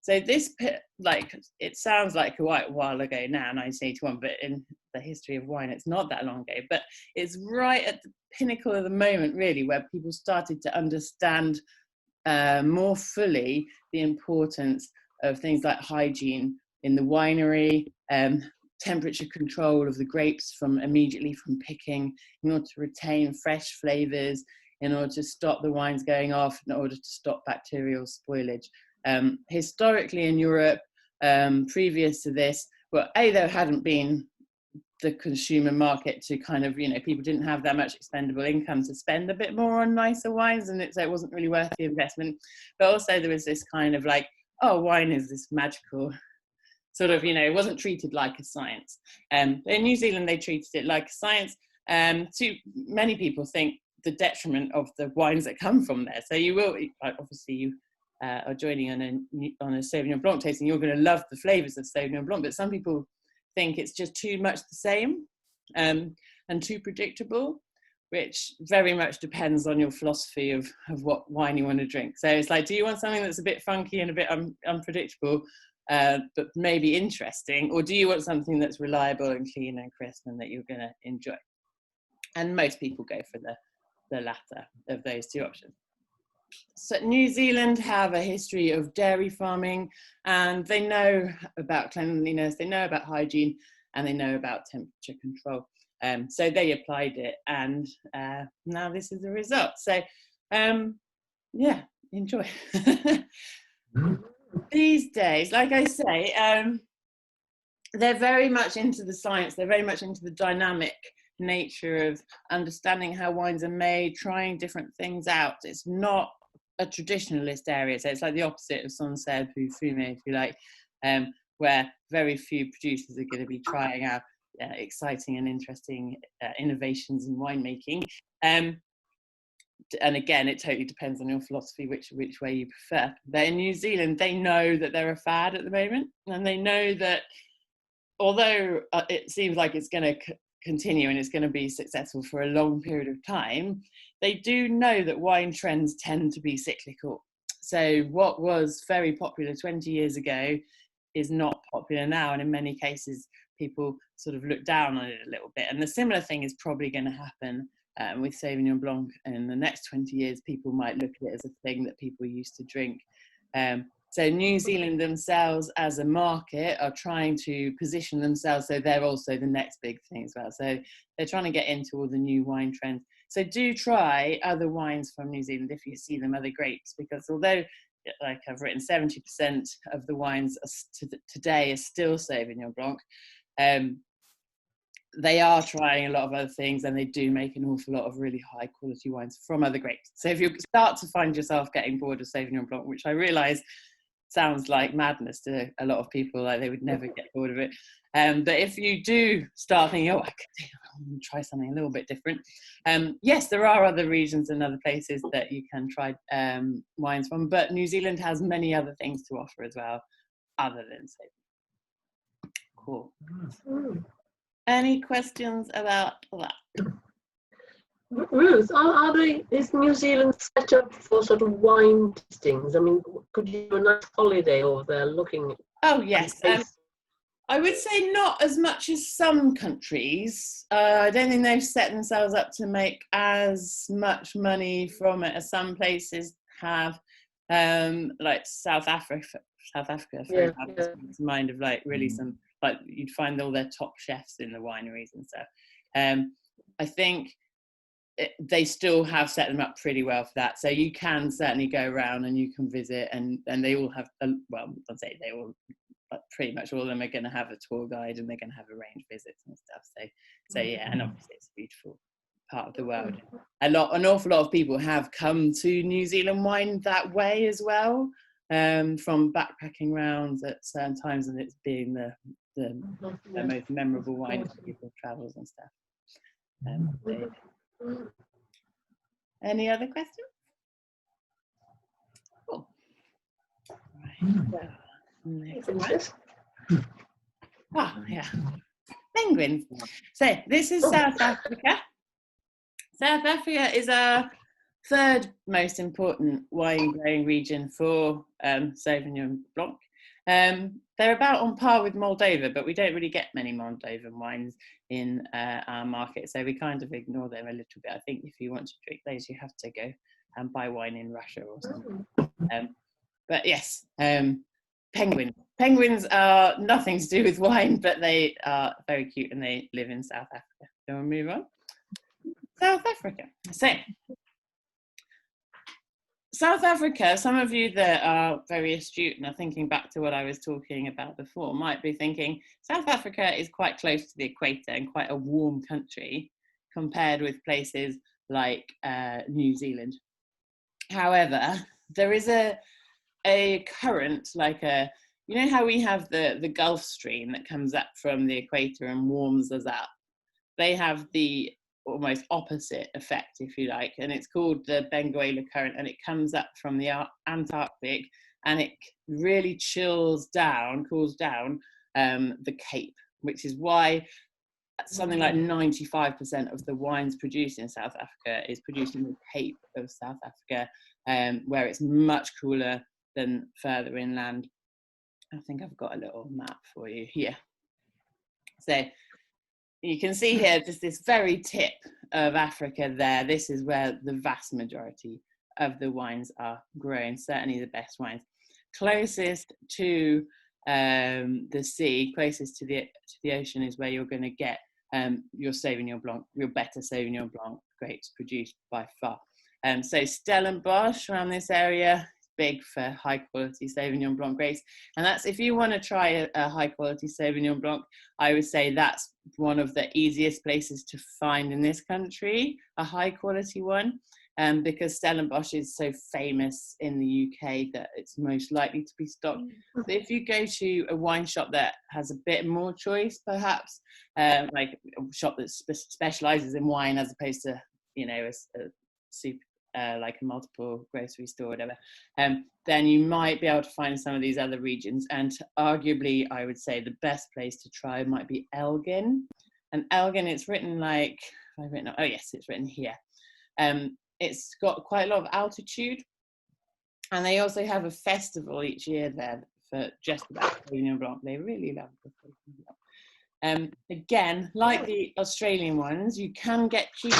So this, it sounds like quite a while ago now, 1981, but in the history of wine, it's not that long ago. But it's right at the pinnacle of the moment, really, where people started to understand more fully the importance of things like hygiene in the winery, temperature control of the grapes immediately from picking, in order to retain fresh flavors, in order to stop the wines going off, in order to stop bacterial spoilage. Historically in Europe, previous to this, well, there hadn't been the consumer market to kind of, people didn't have that much expendable income to spend a bit more on nicer wines, and so it wasn't really worth the investment. But also there was this kind of wine is this magical sort of, it wasn't treated like a science. In New Zealand, they treated it like a science. Many people think the detriment of the wines that come from there. So you are joining on a Sauvignon Blanc tasting. You're going to love the flavors of Sauvignon Blanc, but some people think it's just too much the same and too predictable, which very much depends on your philosophy of what wine you want to drink. So it's do you want something that's a bit funky and a bit unpredictable, but maybe interesting, or do you want something that's reliable and clean and crisp and that you're going to enjoy? And most people go for the latter of those two options. So New Zealand have a history of dairy farming, and they know about cleanliness, they know about hygiene, and they know about temperature control. So they applied it, and now this is the result. So yeah, enjoy. These days, like I say, they're very much into the science, they're very much into the dynamic nature of understanding how wines are made, trying different things out. It's not a traditionalist area, so it's like the opposite of Sancerre Fume, if you like, where very few producers are going to be trying out exciting and interesting innovations in winemaking. And again, it totally depends on your philosophy, which way you prefer. But in New Zealand, they know that they're a fad at the moment, and they know that although it seems like it's going to continue and it's going to be successful for a long period of time, they do know that wine trends tend to be cyclical. So what was very popular 20 years ago is not popular now, and in many cases people sort of look down on it a little bit. And the similar thing is probably going to happen with Sauvignon Blanc in the next 20 years. People might look at it as a thing that people used to drink. So New Zealand themselves as a market are trying to position themselves so they're also the next big thing as well. So they're trying to get into all the new wine trends. So do try other wines from New Zealand if you see them, other grapes, because although, like I've written, 70% of the wines today are still Sauvignon Blanc, they are trying a lot of other things, and they do make an awful lot of really high quality wines from other grapes. So if you start to find yourself getting bored of Sauvignon Blanc, which I realise sounds like madness to a lot of people, like they would never get bored of it. But if you do start thinking, oh, I could try something a little bit different, yes, there are other regions and other places that you can try wines from, but New Zealand has many other things to offer as well, other than Sauvignon. Cool. Any questions about that? Ruth, is New Zealand set up for sort of wine tastings? I mean, could you do a nice holiday over there looking at? Oh, yes. I would say not as much as some countries. I don't think they've set themselves up to make as much money from it as some places have, like South Africa, for example, comes to mind of like really some, like you'd find all their top chefs in the wineries and stuff. I think they still have set them up pretty well for that. So you can certainly go around and you can visit, and they all have, well, I'll say they all, but pretty much all of them are going to have a tour guide, and they're going to have arranged visits and stuff. So yeah, and obviously it's a beautiful part of the world. An awful lot of people have come to New Zealand wine that way as well, from backpacking rounds at certain times, and it's being the most memorable wine for people's travels and stuff. Any other questions? Cool. Right. Next one. Oh, yeah. Penguins. So this is South Africa. South Africa is our third most important wine growing region for Sauvignon Blanc. They're about on par with Moldova, but we don't really get many Moldovan wines in our market, so we kind of ignore them a little bit. I think if you want to drink those, you have to go and buy wine in Russia or something. But yes, penguins. Penguins are nothing to do with wine, but they are very cute and they live in South Africa. So we'll move on. South Africa. So South Africa, some of you that are very astute and are thinking back to what I was talking about before might be thinking South Africa is quite close to the equator and quite a warm country compared with places like New Zealand. However, there is a current, like you know how we have the Gulf Stream that comes up from the equator and warms us up? They have the almost opposite effect, if you like, and it's called the Benguela current, and it comes up from the Antarctic, and it really cools down the Cape, which is why something like 95% of the wines produced in South Africa is produced in the Cape of South Africa, where it's much cooler than further inland. I think I've got a little map for you here. So you can see here just this very tip of Africa there. This is where the vast majority of the wines are grown, certainly the best wines. Closest to the sea, closest to the ocean is where you're going to get your Sauvignon Blanc, your better Sauvignon Blanc grapes produced by far. So Stellenbosch around this area, big for high quality Sauvignon Blanc grapes, and that's, if you want to try a high quality Sauvignon Blanc, I would say that's one of the easiest places to find in this country a high quality one, because Stellenbosch is so famous in the UK that it's most likely to be stocked. So if you go to a wine shop that has a bit more choice, perhaps like a shop that specializes in wine as opposed to, you know, a super like a multiple grocery store or whatever, then you might be able to find some of these other regions. And arguably, I would say the best place to try might be Elgin. And Elgin, it's written like, oh yes, it's written here. It's got quite a lot of altitude. And they also have a festival each year there for just about Sauvignon Blanc. They really love the Sauvignon Blanc. Again, like the Australian ones, you can get cheap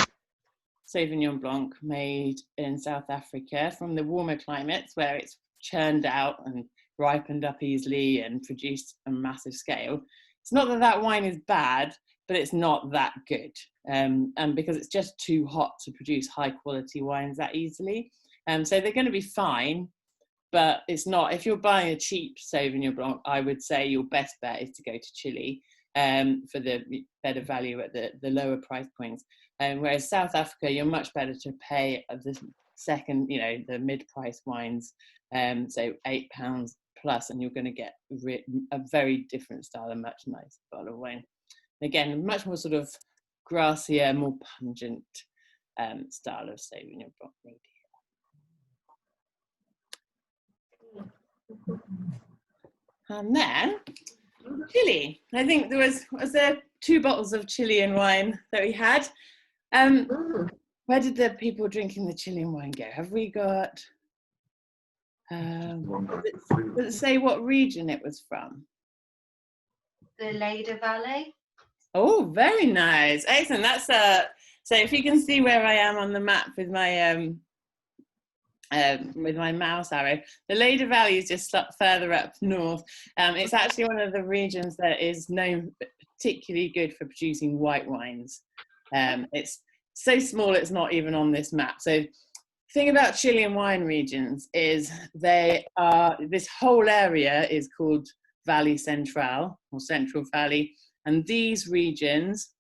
Sauvignon Blanc made in South Africa from the warmer climates where it's churned out and ripened up easily and produced on a massive scale. It's not that that wine is bad, but it's not that good. And because it's just too hot to produce high quality wines that easily. So they're going to be fine, but it's not. If you're buying a cheap Sauvignon Blanc, I would say your best bet is to go to Chile for the better value at the lower price points. Whereas South Africa, you're much better to pay the second, the mid-price wines, so £8 plus, and you're going to get a very different style, a much nicer bottle of wine. Again, much more sort of grassier, more pungent style of Sauvignon Blanc made here. And then Chile. I think was there 2 bottles of Chilean wine that we had. Where did the people drinking the Chilean wine go? Have we got? Does it say what region it was from? The Leda Valley. Oh, very nice, excellent. That's so if you can see where I am on the map with my mouse arrow, the Leda Valley is just further up north. It's actually one of the regions that is known particularly good for producing white wines. It's so small it's not even on this map. So the thing about Chilean wine regions is this whole area is called Valley Central or Central Valley, and these regions,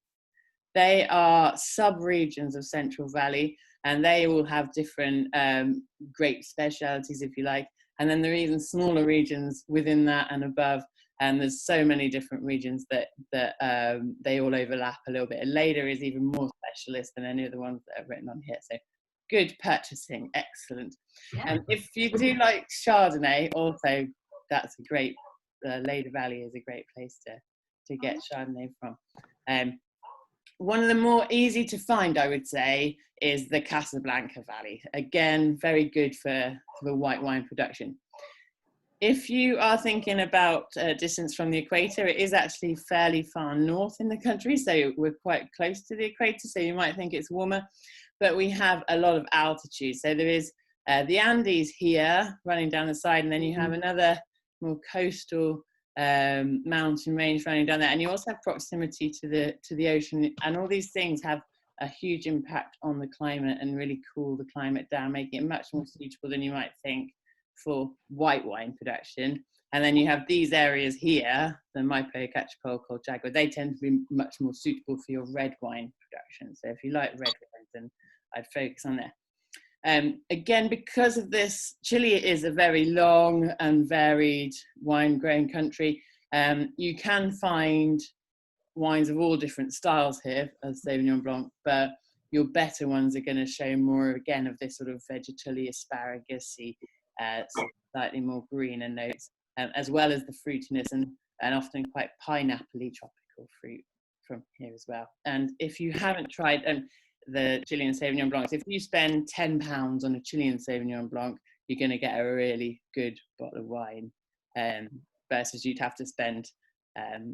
they are sub-regions of Central Valley, and they all have different grape specialities, if you like. And then there are even smaller regions within that and above. And there's so many different regions that they all overlap a little bit. And Leda is even more specialist than any of the ones that are written on here. So good purchasing, excellent. And if you do like Chardonnay, also that's a great, Leda Valley is a great place to get Chardonnay from. One of the more easy to find, I would say, is the Casablanca Valley. Again, very good for the white wine production. If you are thinking about distance from the equator, it is actually fairly far north in the country, so we're quite close to the equator, so you might think it's warmer, but we have a lot of altitude. So there is the Andes here running down the side, and then you have another more coastal mountain range running down there, and you also have proximity to the ocean, and all these things have a huge impact on the climate and really cool the climate down, making it much more suitable than you might think for white wine production. And then you have these areas here, the Maipo, Cachapol, Colchagua, they tend to be much more suitable for your red wine production. So if you like red wines, then I'd focus on there. Again, because of this, Chile is a very long and varied wine growing country. You can find wines of all different styles here as Sauvignon Blanc, but your better ones are going to show more, again, of this sort of vegetally asparagus-y, slightly more greener notes, as well as the fruitiness and often quite pineapple-y tropical fruit from here as well. And if you haven't tried the Chilean Sauvignon Blancs, if you spend £10 on a Chilean Sauvignon Blanc, you're going to get a really good bottle of wine, versus you'd have to spend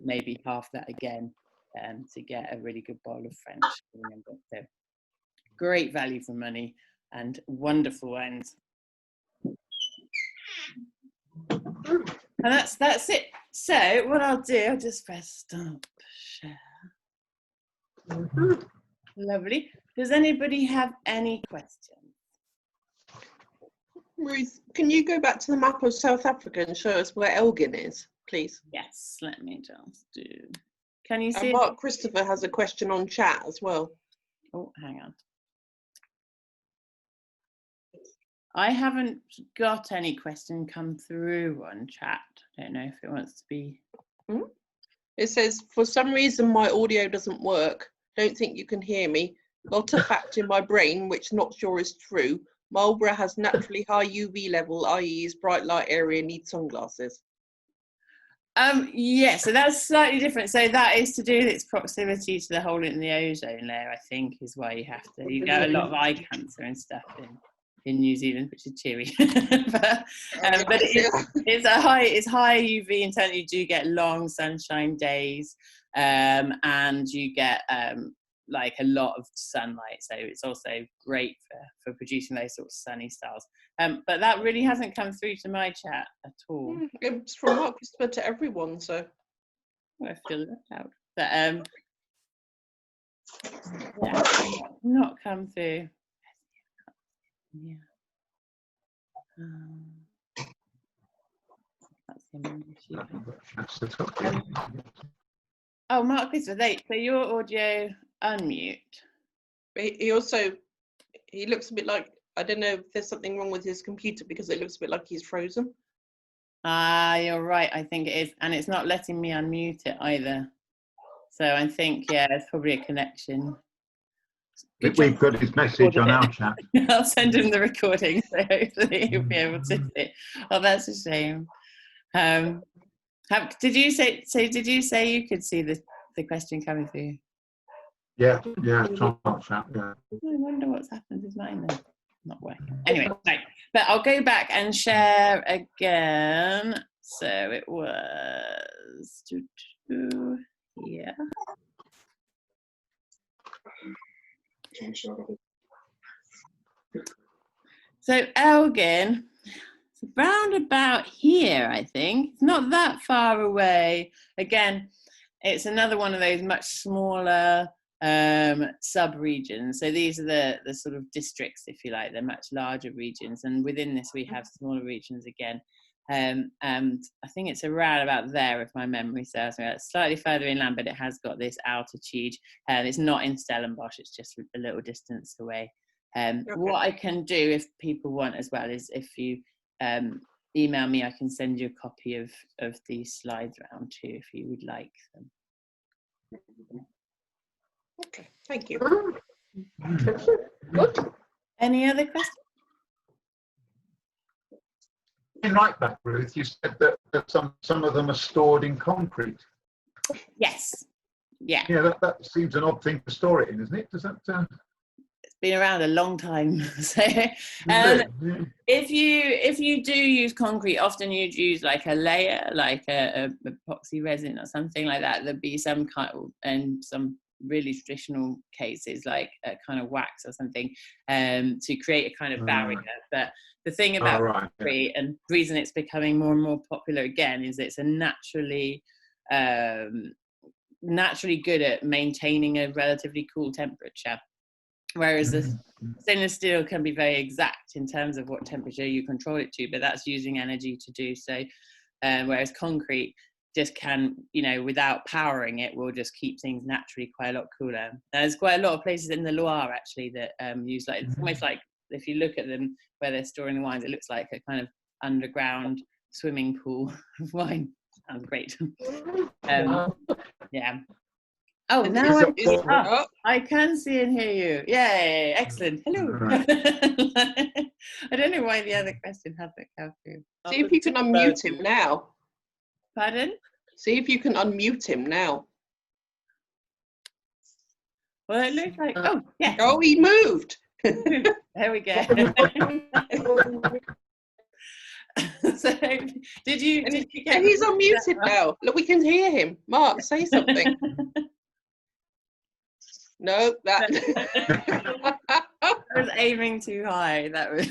maybe half that again to get a really good bottle of French Sauvignon Blanc. So great value for money and wonderful wines. And that's it. So what I'll do, I'll just press stop share. Lovely. Does anybody have any questions? Ruth, can you go back to the map of South Africa and show us where Elgin is, please? Yes, let me just do. Can you see? And Mark Christopher has a question on chat as well. Oh, hang on. I haven't got any question come through on chat. I don't know if it wants to be. It says, for some reason my audio doesn't work. Don't think you can hear me. Not a fact in my brain, which not sure is true. Marlborough has naturally high UV level, i.e. its bright light area needs sunglasses. Yeah, so that's slightly different. So that is to do with its proximity to the hole in the ozone layer, I think, is why you get a lot of eye cancer and stuff in in New Zealand, which is cheery. but it's high UV in terms you do get long sunshine days, and you get like a lot of sunlight, so it's also great for producing those sorts of sunny styles. But that really hasn't come through to my chat at all. It's from Marcus to everyone, so I feel left out. But yeah, not come through. Yeah. That's the oh, Mark, so your audio unmute. He looks a bit like, I don't know if there's something wrong with his computer, because it looks a bit like he's frozen. Ah, you're right. I think it is, and it's not letting me unmute it either. So I think, yeah, it's probably a connection. We've got his message on our chat. I'll send him the recording, so hopefully he'll be able to see it. Oh, that's a shame. Did you say you could see the question coming through? Yeah, it's on our chat. Yeah. I wonder what's happened with mine then. Not working. Anyway, right. But I'll go back and share again. So it was here. So Elgin, it's around about here, I think. It's not that far away. Again, it's another one of those much smaller sub-regions. So these are the sort of districts, if you like. They're much larger regions, and within this we have smaller regions again. And I think it's around about there, if my memory serves me. It's slightly further inland, but it has got this altitude. It's not in Stellenbosch, it's just a little distance away. Okay. What I can do, if people want as well, is if you email me, I can send you a copy of these slides around too, if you would like them. Okay, thank you. Good. Any other questions? In right back, Ruth, you said that some of them are stored in concrete. Yes. Yeah. Yeah, that seems an odd thing to store it in, isn't it? Does that? It's been around a long time. So, if you do use concrete, often you'd use like a layer, like a epoxy resin or something like that. There'd be some kind of, and some really traditional cases like a kind of wax or something, to create a kind of barrier. But the thing about concrete, and the reason it's becoming more and more popular again, is it's a naturally good at maintaining a relatively cool temperature, whereas the stainless steel can be very exact in terms of what temperature you control it to, but that's using energy to do so, whereas concrete just can, without powering it, will just keep things naturally quite a lot cooler. There's quite a lot of places in the Loire actually that use it's almost like, if you look at them where they're storing the wines, it looks like a kind of underground swimming pool of wine. Sounds great. Yeah. Oh, now I can see and hear you. Yay, excellent. Hello. I don't know why the other question hasn't come through. See if you can unmute him now. Pardon? See if you can unmute him now. Well, it looks like, oh, yeah. Oh, he moved. There we go. So, did you get? And he's unmuted now. Look, we can hear him. Mark, say something. No, that. I was aiming too high. That was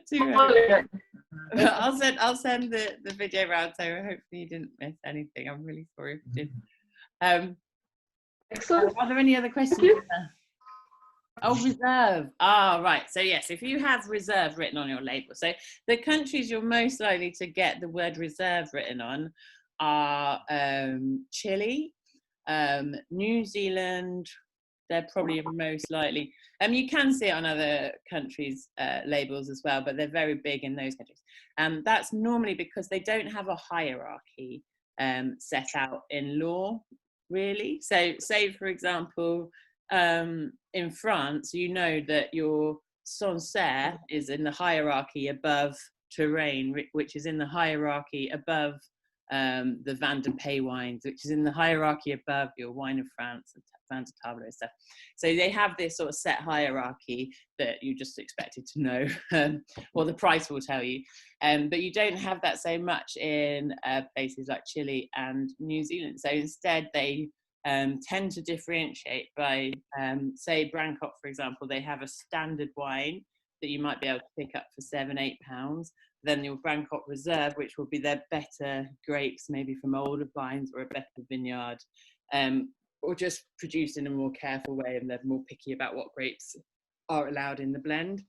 too high. I'll send the video around, so hopefully you didn't miss anything. I'm really sorry if you did. Excellent. Are there any other questions? Oh, reserve. Right. So yes, if you have reserve written on your label, so the countries you're most likely to get the word reserve written on are Chile, New Zealand. They're probably most likely. You can see it on other countries' labels as well, but they're very big in those countries. That's normally because they don't have a hierarchy set out in law, really. So say, for example, in France, that your Sancerre is in the hierarchy above Touraine, which is in the hierarchy above the Van de Pay wines, which is in the hierarchy above your Wine of France and Van de Table and stuff. So they have this sort of set hierarchy that you just expected to know, or the price will tell you. But you don't have that so much in places like Chile and New Zealand. So instead, they tend to differentiate by, say, Brancott, for example, they have a standard wine that you might be able to pick up for £7-8. Then your Brancott Reserve, which will be their better grapes, maybe from older vines or a better vineyard, or just produced in a more careful way, and they're more picky about what grapes are allowed in the blend.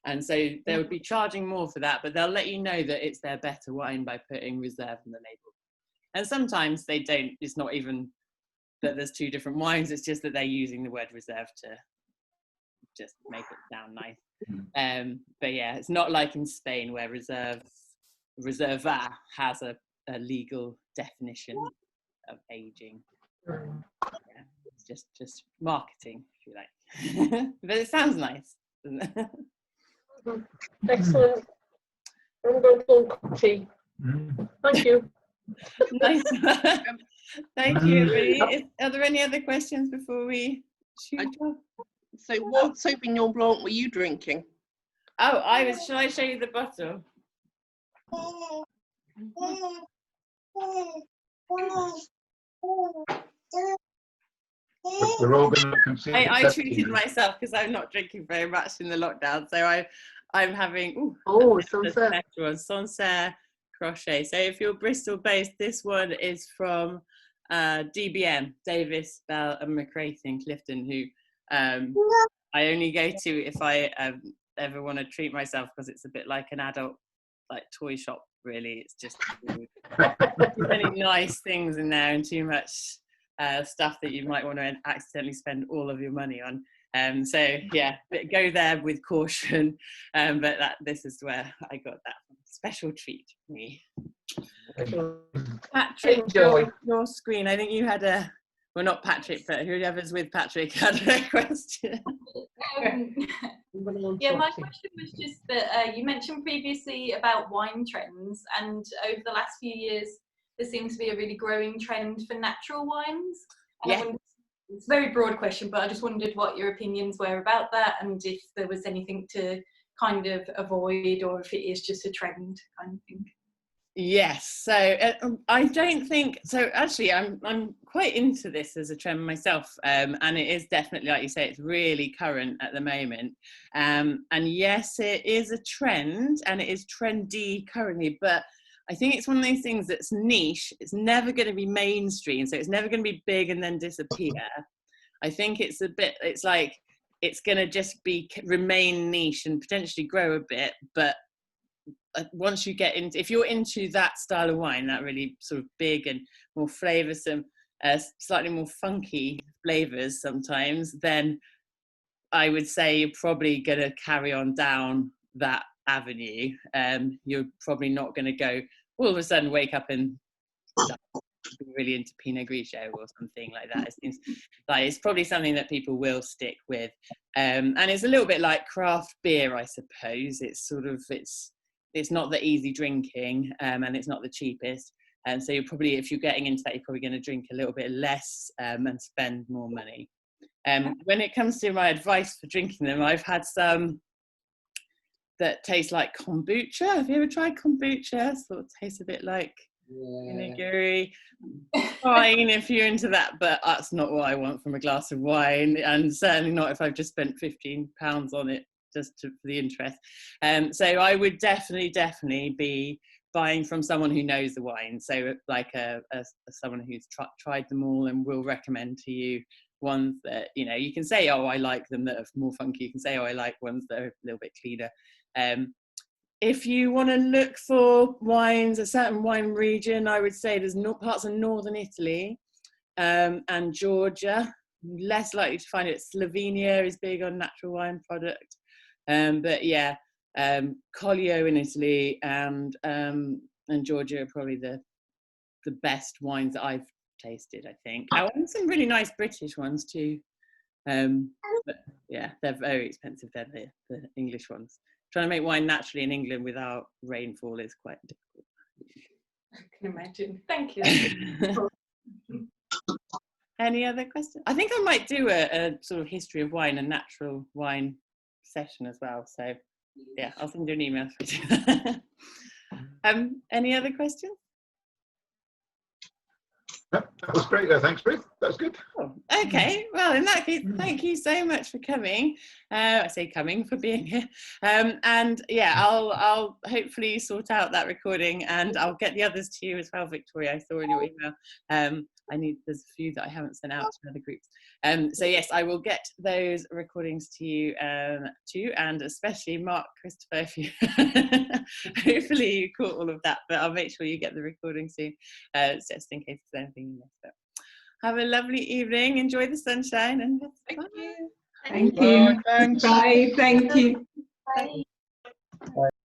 And so they would be charging more for that, but they'll let you know that it's their better wine by putting reserve on the label. And sometimes they don't, it's not even that there's two different wines, it's just that they're using the word reserve to just make it sound nice. But yeah, it's not like in Spain where reserva has a legal definition of aging. Yeah, it's just marketing, if you like. But it sounds nice, doesn't it? Excellent. I'm going to coffee. Thank you. Nice. Thank you, everybody. Are there any other questions before we shoot off? So what Sauvignon Blanc were you drinking? Oh, shall I show you the bottle? We're all going to concede. I treated myself because I'm not drinking very much in the lockdown, so I'm having Sancerre Crochet. So if you're Bristol based, this one is from DBM, Davis, Bell and McCraith in Clifton, who I only go to if I ever want to treat myself, because it's a bit like an adult toy shop, really. It's just too many nice things in there and too much stuff that you might want to accidentally spend all of your money on. So yeah, go there with caution. But this is where I got that special treat for me. Patrick, your screen. I think you had well, not Patrick, but whoever's with Patrick had a question. Yeah, my question was just that you mentioned previously about wine trends, and over the last few years there seems to be a really growing trend for natural wines. And Yeah. It's a very broad question, but I just wondered what your opinions were about that, and if there was anything to kind of avoid, or if it is just a trend kind of thing. Yes, so I don't think so. Actually, I'm quite into this as a trend myself, and it is definitely, like you say, it's really current at the moment. And yes, it is a trend, and it is trendy currently. But I think it's one of those things that's niche. It's never going to be mainstream, so it's never going to be big and then disappear. I think it's a bit. It's like it's going to just remain niche and potentially grow a bit, but once you get into, if you're into that style of wine, that really sort of big and more flavoursome, slightly more funky flavours sometimes, then I would say you're probably going to carry on down that avenue. You're probably not going to go all of a sudden wake up and be really into Pinot Grigio or something like that. It seems like it's probably something that people will stick with, and it's a little bit like craft beer, I suppose. It's sort of it's not the easy drinking, and it's not the cheapest. And so you're probably, if you're getting into that, you're probably going to drink a little bit less and spend more money. When it comes to my advice for drinking them, I've had some that taste like kombucha. Have you ever tried kombucha? Sort of tastes a bit like vinegary. Fine if you're into that, but that's not what I want from a glass of wine, and certainly not if I've just spent £15 on it just for the interest. So I would definitely be buying from someone who knows the wine, so like someone who's tried them all and will recommend to you ones that, you know, you can say, oh, I like them that are more funky. You can say, oh, I like ones that are a little bit cleaner. If you want to look for wines, a certain wine region, I would say there's parts of northern Italy and Georgia. Less likely to find it. Slovenia is big on natural wine product. But yeah, Collio in Italy and Georgia are probably the best wines that I've tasted, I think. Oh, and some really nice British ones too. But yeah, they're very expensive. They're the English ones. Trying to make wine naturally in England without rainfall is quite difficult. I can imagine. Thank you. Any other questions? I think I might do a sort of history of wine and natural wine session as well. So yeah, I'll send you an email. Any other questions? That was great. Thanks, Ruth. That was good. Oh, okay, well, in that case, thank you so much for coming. I say coming, for being here. And yeah, I'll hopefully sort out that recording, and I'll get the others to you as well, Victoria. I saw in your email. There's a few that I haven't sent out to other groups. So yes, I will get those recordings to you too, and especially Mark, Christopher, if you hopefully you caught all of that, but I'll make sure you get the recording soon, just in case there's anything you missed. But have a lovely evening, enjoy the sunshine, and Thank you. Thank you. Thanks. Bye. Thank you. Bye. Bye.